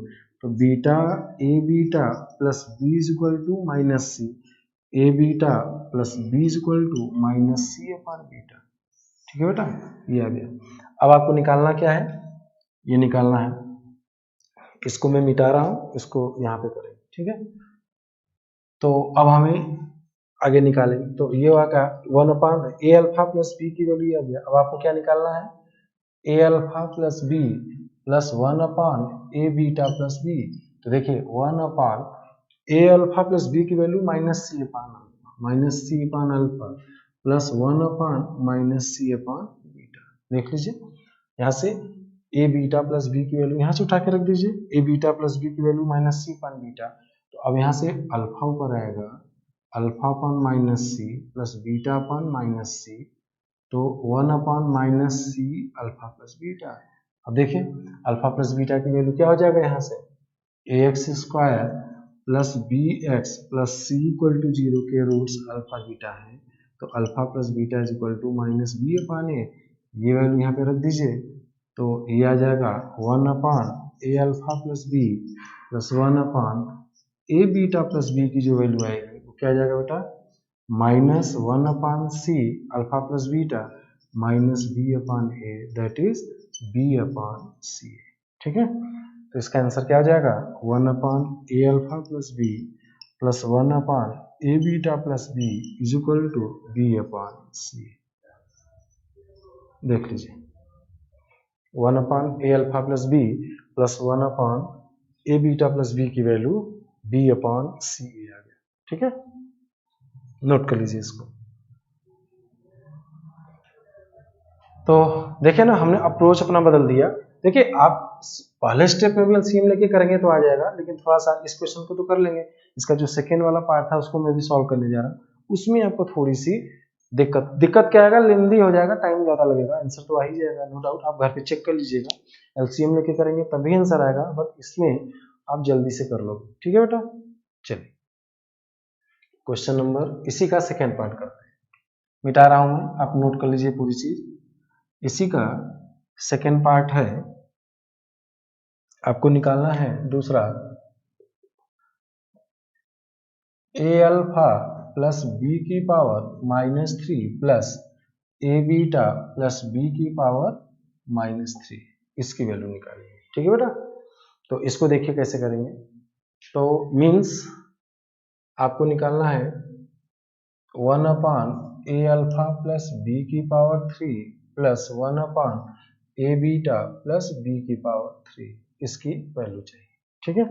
तो beta a beta plus b is equal to minus c, a beta plus b is equal to minus c upon beta, ठीक है बेटा, ये आ गया। अब आपको निकालना क्या है, ये निकालना है, इसको मैं मिटा रहा हूं, इसको यहाँ पे करेंगे, ठीक है। तो अब हमें आगे निकालेंगे, तो ये हुआ क्या, 1 upon a alpha plus b की वैल्यू आ गया। अब आपको क्या निकालना है, a alpha plus b plus 1 upon a beta plus b. तो देखिए 1 upon a alpha plus b की value minus c upon alpha, minus c upon alpha plus 1 upon minus c upon beta. देख लीजिए यहाँ से ए बीटा प्लस बी की वैल्यू यहाँ से उठा के रख दीजिए, ए बीटा प्लस बी की value minus c upon beta. तो अब यहाँ से अल्फा ऊपर आएगा, alpha upon minus c plus beta upon minus c, तो 1 upon minus c alpha plus beta. अब देखिए अल्फा प्लस बीटा की वैल्यू क्या हो जाएगा, यहाँ से a x square plus b x plus c equal to 0 के रूट्स अल्फा बीटा है, तो alpha plus beta is equal to minus b upon ए, ये वैल्यू यहाँ पे रख दीजिए, तो ये आ जाएगा 1 upon a alpha plus b plus 1 upon a beta plus b की जो वैल्यू आएगी वो क्या आ जाएगा बेटा, minus 1 upon c alpha plus beta minus b upon a, that is b upon c, ठीक है। तो इसका आंसर क्या आ जाएगा, 1 upon a alpha plus b plus 1 upon a beta plus b is equal to b upon c. देख लीजिए 1 upon a alpha plus b plus 1 upon a beta plus b की वैल्यू बी अपान सी आ गया, ठीक है। नोट कर लीजिए इसको। तो देखिए ना, हमने अप्रोच अपना बदल दिया। देखिए आप पहले स्टेप में भी एलसीएम लेके करेंगे तो आ जाएगा, लेकिन थोड़ा सा इस क्वेश्चन को तो कर लेंगे, इसका जो सेकेंड वाला पार्ट था उसको मैं भी सॉल्व करने जा रहा हूँ, उसमें आपको थोड़ी सी दिक्कत क्या आएगा, लेंदी हो जाएगा, टाइम ज्यादा लगेगा, आंसर तो आ ही जाएगा नो डाउट। आप घर पे चेक कर लीजिएगा, एलसीएम लेके करेंगे तभी आंसर आएगा, बट इसमें आप जल्दी से कर लोगे, ठीक है बेटा। चलिए क्वेश्चन नंबर इसी का सेकेंड पार्ट करते हैं, मिटा रहा हूं मैं, आप नोट कर लीजिए पूरी चीज। इसी का सेकेंड पार्ट है, आपको निकालना है दूसरा ए अल्फा प्लस बी की पावर -3 प्लस ए बीटा प्लस बी की पावर -3, इसकी वैल्यू निकालिए, ठीक है बेटा। तो इसको देखिए कैसे करेंगे, तो मीन्स आपको निकालना है 1 upon a alpha plus b की power 3 plus 1 upon a beta plus b की पावर 3, इसकी वैल्यू चाहिए, ठीक है।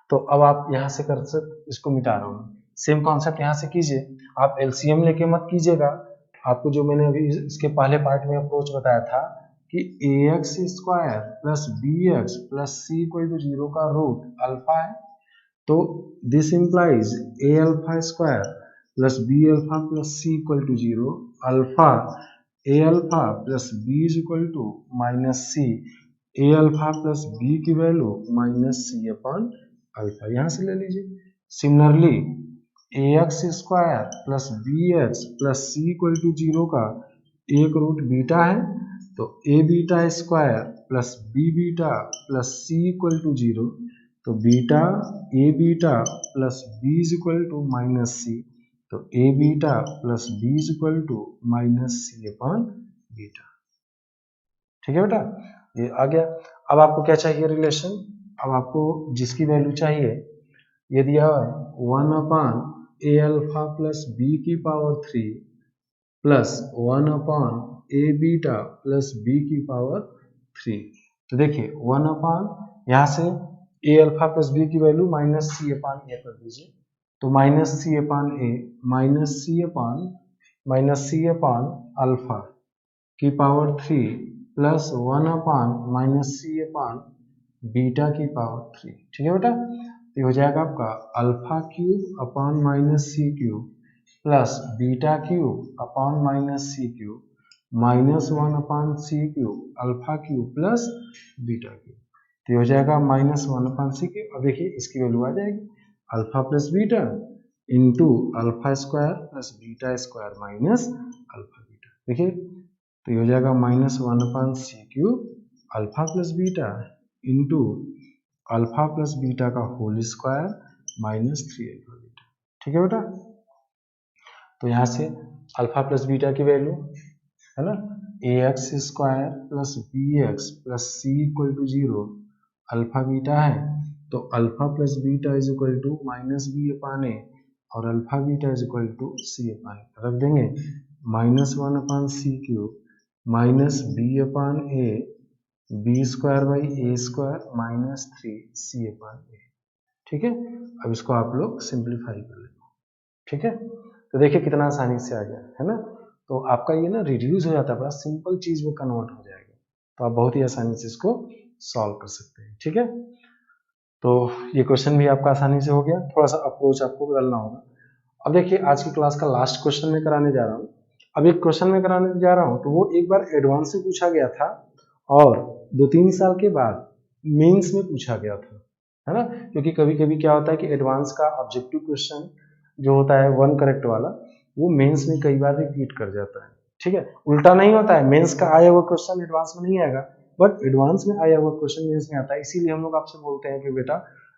तो अब आप यहाँ से कर सकते, इसको मिटा रहा हूँ, सेम कॉन्सेप्ट यहाँ से कीजिए, आप एलसीएम लेके मत कीजिएगा। आपको जो मैंने अभी इसके पहले पार्ट में अप्रोच बताया था कि a x square plus b x plus c equal to 0 का रूट अल्फा है, तो this implies a alpha square plus b alpha plus c equal to 0, alpha a alpha plus b is equal to minus c, a alpha plus b की value minus c upon alpha, यहाँ से ले लीजिए। Similarly a x square plus b x plus c equal to 0 का एक रूट बीटा है, तो a beta square plus b beta plus c equal to 0, तो beta a beta plus b is equal to minus c, तो a beta plus b is equal to minus c upon beta. ठीक है बेटा, ये आ गया। अब आपको क्या चाहिए रिलेशन, अब आपको जिसकी वैल्यू चाहिए ये दिया हुआ है 1 upon a alpha plus b की power 3 plus 1 upon a beta plus b की पावर 3। तो देखिए 1 अपॉन यहाँ से ए अल्फा प्लस बी की वैल्यू माइनस सी अपॉन ए कर दीजिए, तो माइनस सी अपॉन ए माइनस सी अपॉन अल्फा की power 3 plus 1 upon minus c upon beta की पावर 3। ठीक है बेटा, तो हो जाएगा आपका alpha cube upon minus c cube plus beta cube upon minus c cube minus 1 upon c cube alpha cube plus beta cube, तो हो जाएगा माइनस 1 अपॉन सी क्यूब। अब देखिए इसकी वैल्यू आ जाएगी alpha plus beta into alpha square plus beta square minus alpha beta. देखिए तो ये हो जाएगा minus 1 upon c cube alpha plus beta into alpha plus beta का whole square minus 3 alpha beta. ठीक है बेटा, तो यहाँ से अल्फा प्लस बीटा की वैल्यू है ना a x square plus b x plus c equal to 0, alpha beta है तो alpha plus beta is equal to minus b upon a और alpha beta is equal to c upon a. रख देंगे minus 1 upon c cube minus b upon a b square by a square minus 3 c upon a. ठीक है, अब इसको आप लोग सिंप्लीफाई कर लेंगे। ठीक है, तो देखिए कितना आसानी से आ गया है ना, तो आपका ये ना रिड्यूस हो जाता है, बड़ा सिंपल चीज में कन्वर्ट हो जाएगा, तो आप बहुत ही आसानी से इसको सॉल्व कर सकते हैं। ठीक है, तो ये क्वेश्चन भी आपका आसानी से हो गया, थोड़ा सा अप्रोच आपको बदलना होगा। अब देखिए आज की क्लास का लास्ट क्वेश्चन में कराने जा रहा हूँ। अब एक क्वेश्चन में कराने जा रहा हूँ तो वो एक बार एडवांस में पूछा गया था और 2-3 साल के बाद मेंस में पूछा गया था, है ना, क्योंकि कभी कभी क्या होता है कि एडवांस का ऑब्जेक्टिव क्वेश्चन जो होता है 1 करेक्ट वाला वो मेंस में कई बार रिपीट कर जाता है। ठीक है, उल्टा नहीं होता है, मेंस का आया हुआ क्वेश्चन एडवांस में नहीं आएगा, बट एडवांस में आया हुआ क्वेश्चन मेंस में आता है। इसीलिए हम लोग आपसे बोलते हैं कि बेटा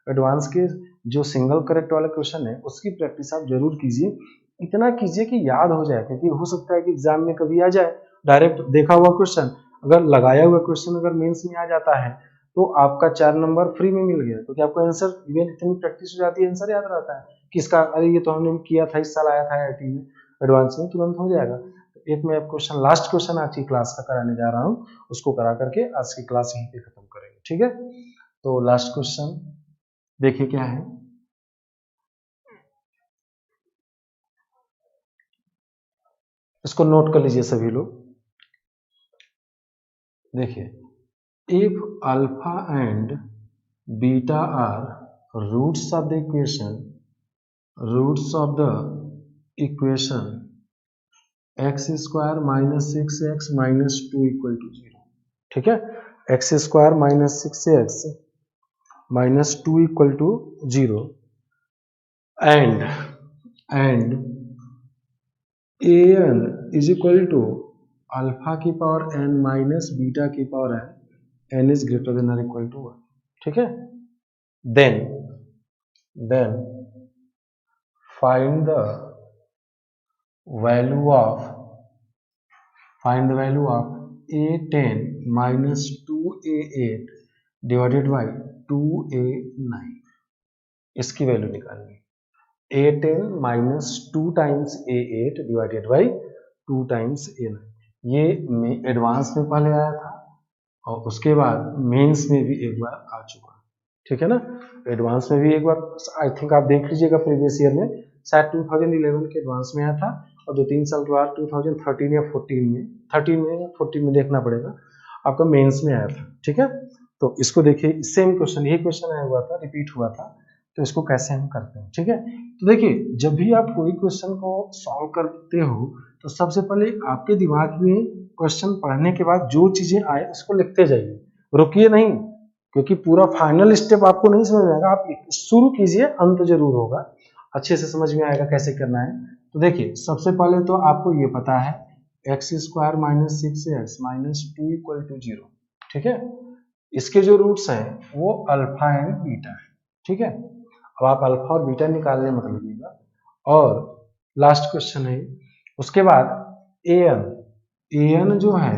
एडवांस के जो सिंगल करेक्ट वाला क्वेश्चन है उसकी प्रैक्टिस आप जरूर कीजिए, इतना कीजिए कि याद हो जाए, क्योंकि हो सकता है कि एग्जाम में कभी आ जाए डायरेक्ट देखा हुआ क्वेश्चन, अगर लगाया हुआ क्वेश्चन अगर मेंस में आ जाता है तो आपका 4 नंबर फ्री में मिल गया, क्योंकि आपको आंसर इवन इतनी प्रैक्टिस हो जाती है, आंसर याद रहता है किसका, अरे ये तो हमने किया था, इस साल आया था आईआईटी में, एडवांस में तुरंत हो जाएगा। तो एक मैं क्वेश्चन लास्ट क्वेश्चन आज की क्लास का कराने जा रहा हूँ, उसको करा करके आज की क्लास यहीं पे खत्म करेंगे। ठीक है, तो लास्ट क्वेश्चन देखिए क्या है, इसको नोट कर लीजिए सभी लोग। देखिए if alpha and beta are roots of the equation x square minus 6x minus 2 equal to 0। ठीक है, x square minus 6x minus 2 equal to 0 and an is equal to alpha की पावर n माइनस बीटा की power n is greater than और इक्वल टू 1। ठीक है, then find the value of a10 minus 2a8 divided by 2a9, इसकी वैल्यू निकालनी है। a10 minus 2 times a8 divided by 2 times a9, ये एडवांस में पहले आया था और उसके बाद मेंस में भी एक बार आ चुका है। ठीक है ना, एडवांस में भी एक बार आई थिंक आप देख लीजिएगा प्रीवियस ईयर में, शायद 2011 के एडवांस में आया था और 2-3 साल के बाद 2013 या 14 में देखना पड़ेगा, आपका मेंस में आया था। ठीक है, तो इसको देखिए सेम क्वेश्चन, यही क्वेश्चन आया हुआ था, रिपीट हुआ था, तो इसको कैसे हम करते हैं, ठीक है। तो देखिए, जब भी आप कोई क्वेश्चन को सॉल्व करते हो तो सबसे पहले आपके दिमाग में क्वेश्चन पढ़ने के बाद जो चीजें आए उसको लिखते जाइए, रुकिए नहीं, क्योंकि पूरा फाइनल स्टेप आपको नहीं समझ में आएगा। आप शुरू कीजिए, अंत जरूर होगा, अच्छे से समझ में आएगा कैसे करना है। तो देखिए, सबसे पहले तो आपको ये पता है x square minus 6x minus 2 equal to 0, ठीक है। इसके जो रूट्स हैं वो अल्फा एंड बीटा है, ठीक है। अब आप अल्फा और बीटा निकालने मत लगिएगा। और लास्ट क्वेश्चन है, उसके बाद an जो है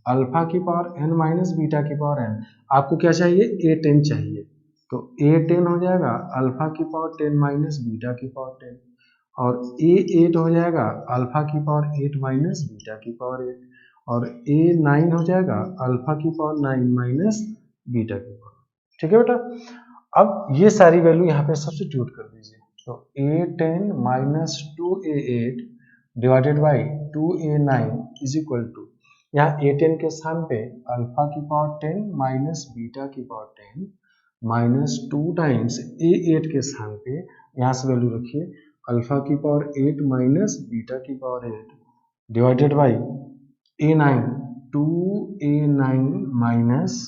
अल्फा की पावर n माइनस बीटा की पावर n, आपको क्या चाहिए, a10 चाहिए, तो a10 हो जाएगा अल्फा की पावर 10 माइनस बीटा की पावर 10, और a8 हो जाएगा अल्फा की पावर 8 माइनस बीटा की पावर 8, और a9 हो जाएगा अल्फा की पावर 9 माइनस बीटा की पावर, ठीक है बेटा। अब ये सारी वैल्यू यहाँ पे सब्स्टिट्यूट कर दीजिए, तो a10 minus 2a8 divided by 2a9 is equal to, यहाँ a10 के स्थान पे अल्फा की पावर 10 माइनस बीटा की पावर 10 माइनस 2 टाइम्स a8 के स्थान पे यहाँ से वैल्यू रखिए अल्फा की पावर 8 माइनस बीटा की power 8 divided by a9 2a9 minus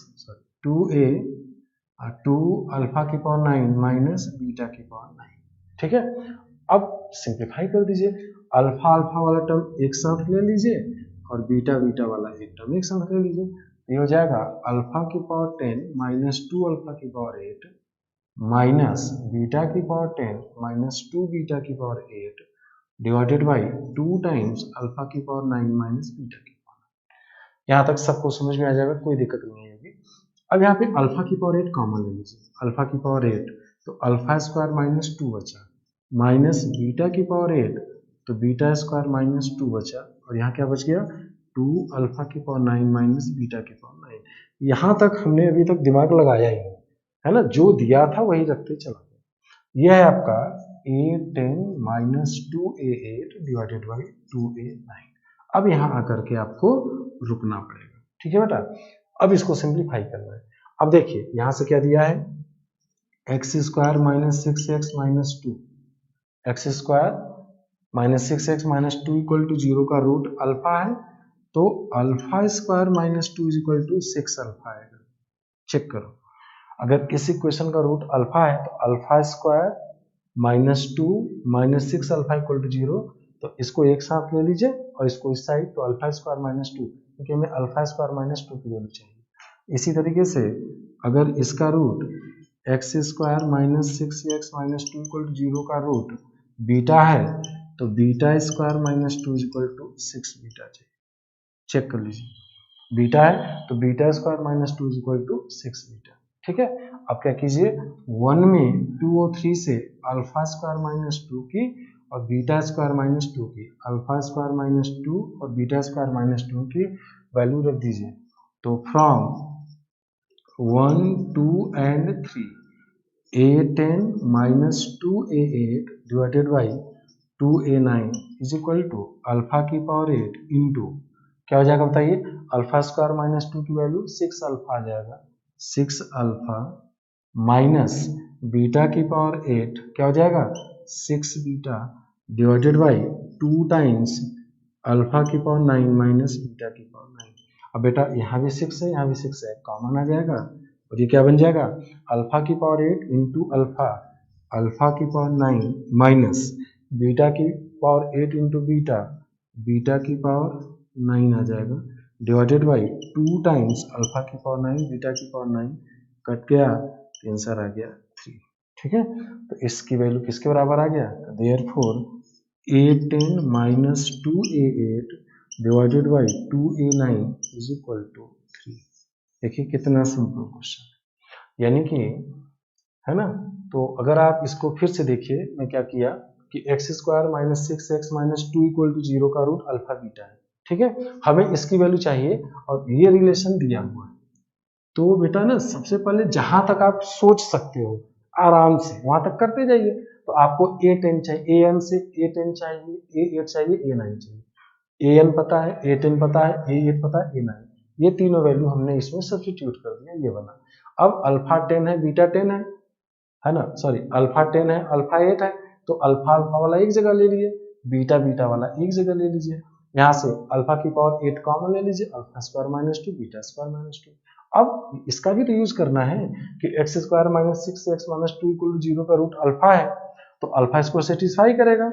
2 alpha की पावर 9 माइनस बीटा की पावर 9, ठीक है। अब सिंप्लीफाई कर दीजिए, अल्फा अल्फा वाला टर्म एक साथ ले लीजिए और बीटा बीटा वाला एक टर्म एक साथ ले लीजिए, ये हो जाएगा अल्फा की पावर 10 माइनस 2 अल्फा की पावर 8 माइनस बीटा की पावर 10 माइनस 2 बीटा की power 8 divided by 2 times alpha की पावर 9 माइनस बीटा की पावर। यहाँ तक सबको समझ में आ जाएगा, कोई दिक्कत नहीं होगी। अब यहाँ पे अल्फा की पावर 8 कॉमन ले लीजिए, अल्फा की पावर 8 तो अल्फा स्क्वायर माइनस 2 बचा, माइनस बीटा की पावर 8 तो बीटा स्क्वायर माइनस 2 बचा, और यहाँ क्या बच गया 2 अल्फा की पावर 9 माइनस बीटा की पावर 9। यहाँ तक हमने अभी तक दिमाग लगाया ही नहीं है ना, जो दिया था वही रखते चला गया। यह है आपका a10 minus 2a8 divided by 2a9। अब यहाँ आकर के आपको रुकना पड़ेगा, ठीक है बेटा। अब इसको सिंप्लीफाई करना है। अब देखिए यहाँ से क्या दिया है, x square minus 6x minus 2, x square minus 6x minus 2 equal to 0 का रूट अल्फा है, तो alpha square minus 2 is equal to 6 alpha आएगा। चेक करो, अगर इस इक्वेशन का रूट अल्फा है तो alpha square minus 2 minus 6 alpha equal to 0, तो इसको एक साथ ले लीजिए और इसको इस साइड, तो अल्फा स्क्वायर माइनस 2, क्योंकि हमें अल्फा स्क्वायर माइनस 2 की वैल्यू चाहिए। इसी तरीके से अगर इसका root x square minus 6x minus 2 equal to 0 का रूट बीटा है, तो beta square minus 2 equal to 6 beta चाहिए। चेक कर लीजिए, बीटा है तो beta square minus 2 equal to 6 beta, ठीक है। अब क्या कीजिए, 1 में 2 और 3 से अल्फा स्क्वायर माइनस 2 की और बीटा स्क्वायर माइनस 2 की, अल्फा स्क्वायर माइनस 2 और बीटा स्क्वायर माइनस 2 की वैल्यू रख दीजिए, तो from 1 2 and 3 a10 minus 2a8 divided by 2a9 is equal to alpha की पावर 8 इंटू क्या हो जाएगा बताइए, अल्फा स्क्वायर माइनस 2 की वैल्यू 6 अल्फा आ जाएगा, 6 अल्फा माइनस बीटा की पावर 8 क्या हो जाएगा 6 beta divided by 2 times alpha की पावर 9 माइनस बीटा की पावर 9। अब बेटा यहाँ भी 6 है, यहाँ भी 6 है, कॉमन आ जाएगा और ये क्या बन जाएगा, अल्फा की पावर 8 इंटू अल्फा, अल्फा की पावर 9 माइनस बीटा की पावर 8 इंटू बीटा, बीटा की पावर 9 आ जाएगा डिवाइडेड बाई 2 टाइम्स अल्फा की पावर 9 बीटा की पावर 9, कट गया, आंसर आ गया 3, ठीक है। तो इसकी वैल्यू किसके बराबर आ गया, therefore a10 minus 2a8 divided by 2a9 is equal to 3। देखिए कितना सिंपल क्वेश्चन है, यानी कि है ना। तो अगर आप इसको फिर से देखिए, मैं क्या किया कि x square minus 6x minus 2 equal to 0 का रूट अल्फा बीटा है, ठीक है। हमें इसकी वैल्यू चाहिए और ये रिलेशन दिया हुआ है, तो बेटा ना सबसे पहले जहां तक आप सोच सकते हो आराम से वहां तक करते जाइए। तो आपको a10 चाहिए, an से a10 चाहिए, a8 चाहिए, a9 चाहिए, an पता है, a10 पता है, a8 पता है, a9, ये तीनों वैल्यू हमने इसमें सब्स्टिट्यूट कर दिया, ये बना। अब अल्फा 10 है, बीटा 10 है, है ना, सॉरी अल्फा 10 है, अल्फा 8 है, तो अल्फा अल्फा वाला एक जगह ले लिए, बीटा बीटा वाला एक जगह ले लीजिए। यहाँ से अल्फा की पावर 8 कॉमन ले लीजिए, alpha square minus 2 beta square minus 2। अब इसका भी तो यूज करना है कि x square minus 6 x minus 2 equal to 0 का रूट अल्फा है, तो अल्फा इसको सेटिस्फाई करेगा।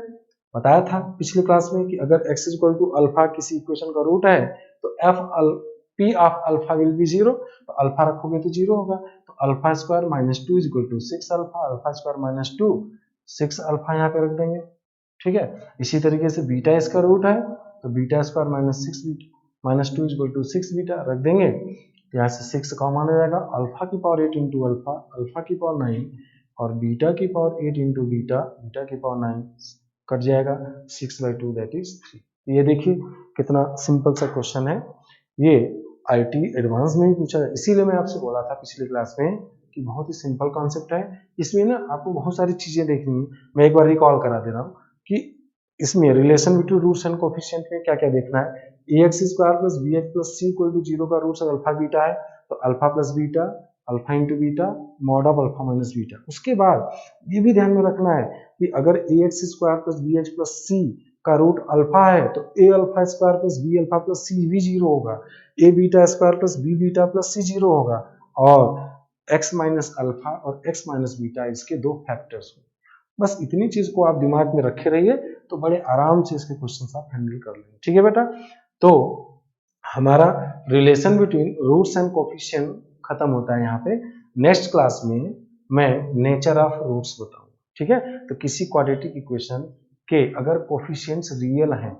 बताया था पिछली क्लास में कि अगर x इक्वल टू अल्फा किसी इक्वेशन का रूट है तो p of alpha will be 0, तो अल्फा रखोगे तो 0 होगा, तो alpha square minus 2 is equal to 6 alpha, alpha square minus 2 6 alpha यहाँ पे रख देंगे। ठीक है, इसी तरीके से बीटा इसका रूट है, तो beta square minus 6 beta minus 2 is equal to 6 beta रख देंगे, तो यहाँ से 6 कॉमन हो जाएगा, अल्फा की पावर 8 इंटू अल्फा, अल्फा की पावर 9 और बीटा की पावर 8 इंटू बीटा, बीटा की पावर 9 कट जाएगा, 6/2 दैट इज 3। ये देखिए कितना सिंपल सा क्वेश्चन है, ये आईटी एडवांस में ही पूछा है, इसीलिए मैं आपसे बोला था पिछली क्लास में कि बहुत ही सिंपल कॉन्सेप्ट है। इसमें ना आपको बहुत सारी चीजें देखनी है, मैं एक बार रिकॉल करा दे रहा हूँ कि इसमें relation between roots and coefficient में क्या क्या देखना है। ax square plus bx plus c equal to 0 का रूट्स अल्फा बीटा है, तो alpha plus beta alpha into beta mod of alpha minus beta. उसके बाद ये भी ध्यान में रखना है कि अगर ax square plus bx plus c का रूट अल्फा है तो a alpha square plus b alpha plus c भी 0 होगा, a beta square plus b beta plus c 0 होगा, और x माइनस अल्फा और x माइनस बीटा इसके दो फैक्टर्स होंगे। बस इतनी चीज को आप दिमाग में रखे रहिए तो बड़े आराम से इसके क्वेश्चन आप हैंडल कर लेंगे। ठीक है बेटा, तो हमारा relation between roots and coefficient खत्म होता है यहाँ पे। नेक्स्ट क्लास में मैं नेचर ऑफ रूट्स बताऊंगा। ठीक है, तो किसी क्वाड्रेटिक इक्वेशन के अगर कोफिशिएंट्स रियल हैं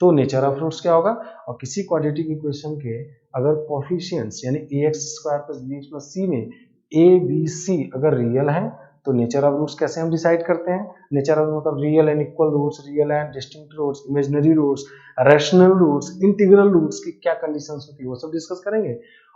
तो नेचर ऑफ रूट्स क्या होगा, और किसी क्वाड्रेटिक इक्वेशन के अगर कोफिशिएंट्स यानी ax square plus bx plus c में a b c अगर रियल है तो नेचर ऑफ रूट्स कैसे हम डिसाइड करते हैं। नेचर ऑफ मतलब real and equal roots, real and distinct roots, imaginary roots, rational roots, integral roots की क्या कंडीशंस होती है वो सब डिस्कस करेंगे।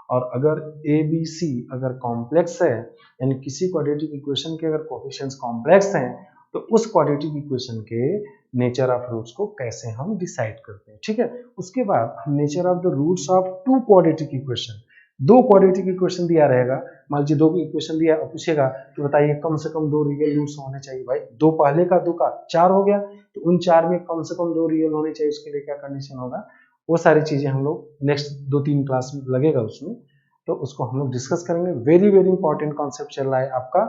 और अगर ए बी सी अगर कॉम्प्लेक्स है यानी किसी क्वाड्रेटिक इक्वेशन के अगर कोफिशिएंट्स कॉम्प्लेक्स हैं तो उस क्वाड्रेटिक इक्वेशन के नेचर ऑफ रूट्स को कैसे हम डिसाइड करते हैं। ठीक है, उसके बाद हम nature of the roots of two quadratic equation, दो क्वाड्रेटिक इक्वेशन दिया रहेगा, मान लीजिए दो इक्वेशन दिया और पूछेगा कि बताइए कम से कम दो रियल रूट्स होने चाहिए। भाई दो पहले का दो का चार हो गया, तो उन चार में कम से कम दो रियल होने चाहिए, उसके लिए क्या कंडीशन होगा, वो सारी चीजें हम लोग नेक्स्ट 2-3 क्लास में लगेगा उसमें, तो उसको हम लोग डिस्कस करेंगे। वेरी वेरी इंपॉर्टेंट कॉन्सेप्ट चल रहा है आपका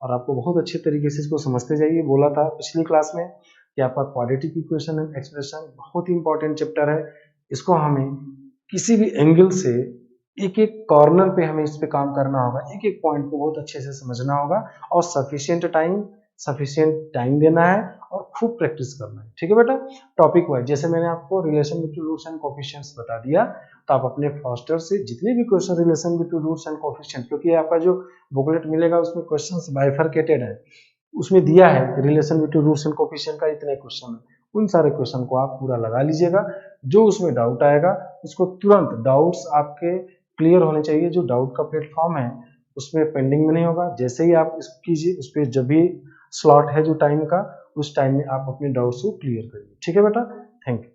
और आपको बहुत अच्छे तरीके से इसको समझते जाइए। बोला था पिछली क्लास में कि आपका क्वाड्रेटिक इक्वेशन एंड एक्सप्रेशन बहुत ही इंपॉर्टेंट चैप्टर है, इसको हमें किसी भी एंगल से एक एक कॉर्नर पे हमें इस पे काम करना होगा, एक एक पॉइंट को बहुत अच्छे से समझना होगा और सफिशिएंट टाइम देना है और खूब प्रैक्टिस करना है। ठीक है बेटा, टॉपिक वाइज जैसे मैंने आपको relation between roots and coefficients बता दिया, तो आप अपने फर्स्टर से जितने भी question relation between roots and coefficient, क्योंकि आपका जो बुकलेट मिलेगा उसमें क्वेश्चंस बाइफरकेटेड है, उसमें दिया है relation between roots and coefficient का इतने क्वेश्चन है, उन सारे क्वेश्चन को आप पूरा लगा लीजिएगा। जो उसमें डाउट आएगा उसको तुरंत, डाउट्स आपके क्लियर होने चाहिए, जो डाउट का प्लेटफॉर्म है उसमें पेंडिंग में नहीं होगा। जैसे ही आप इसको कीजिए उस पर जब भी स्लॉट है जो टाइम का, उस टाइम में आप अपने डाउट्स को क्लियर करिए। ठीक है बेटा, थैंक यू।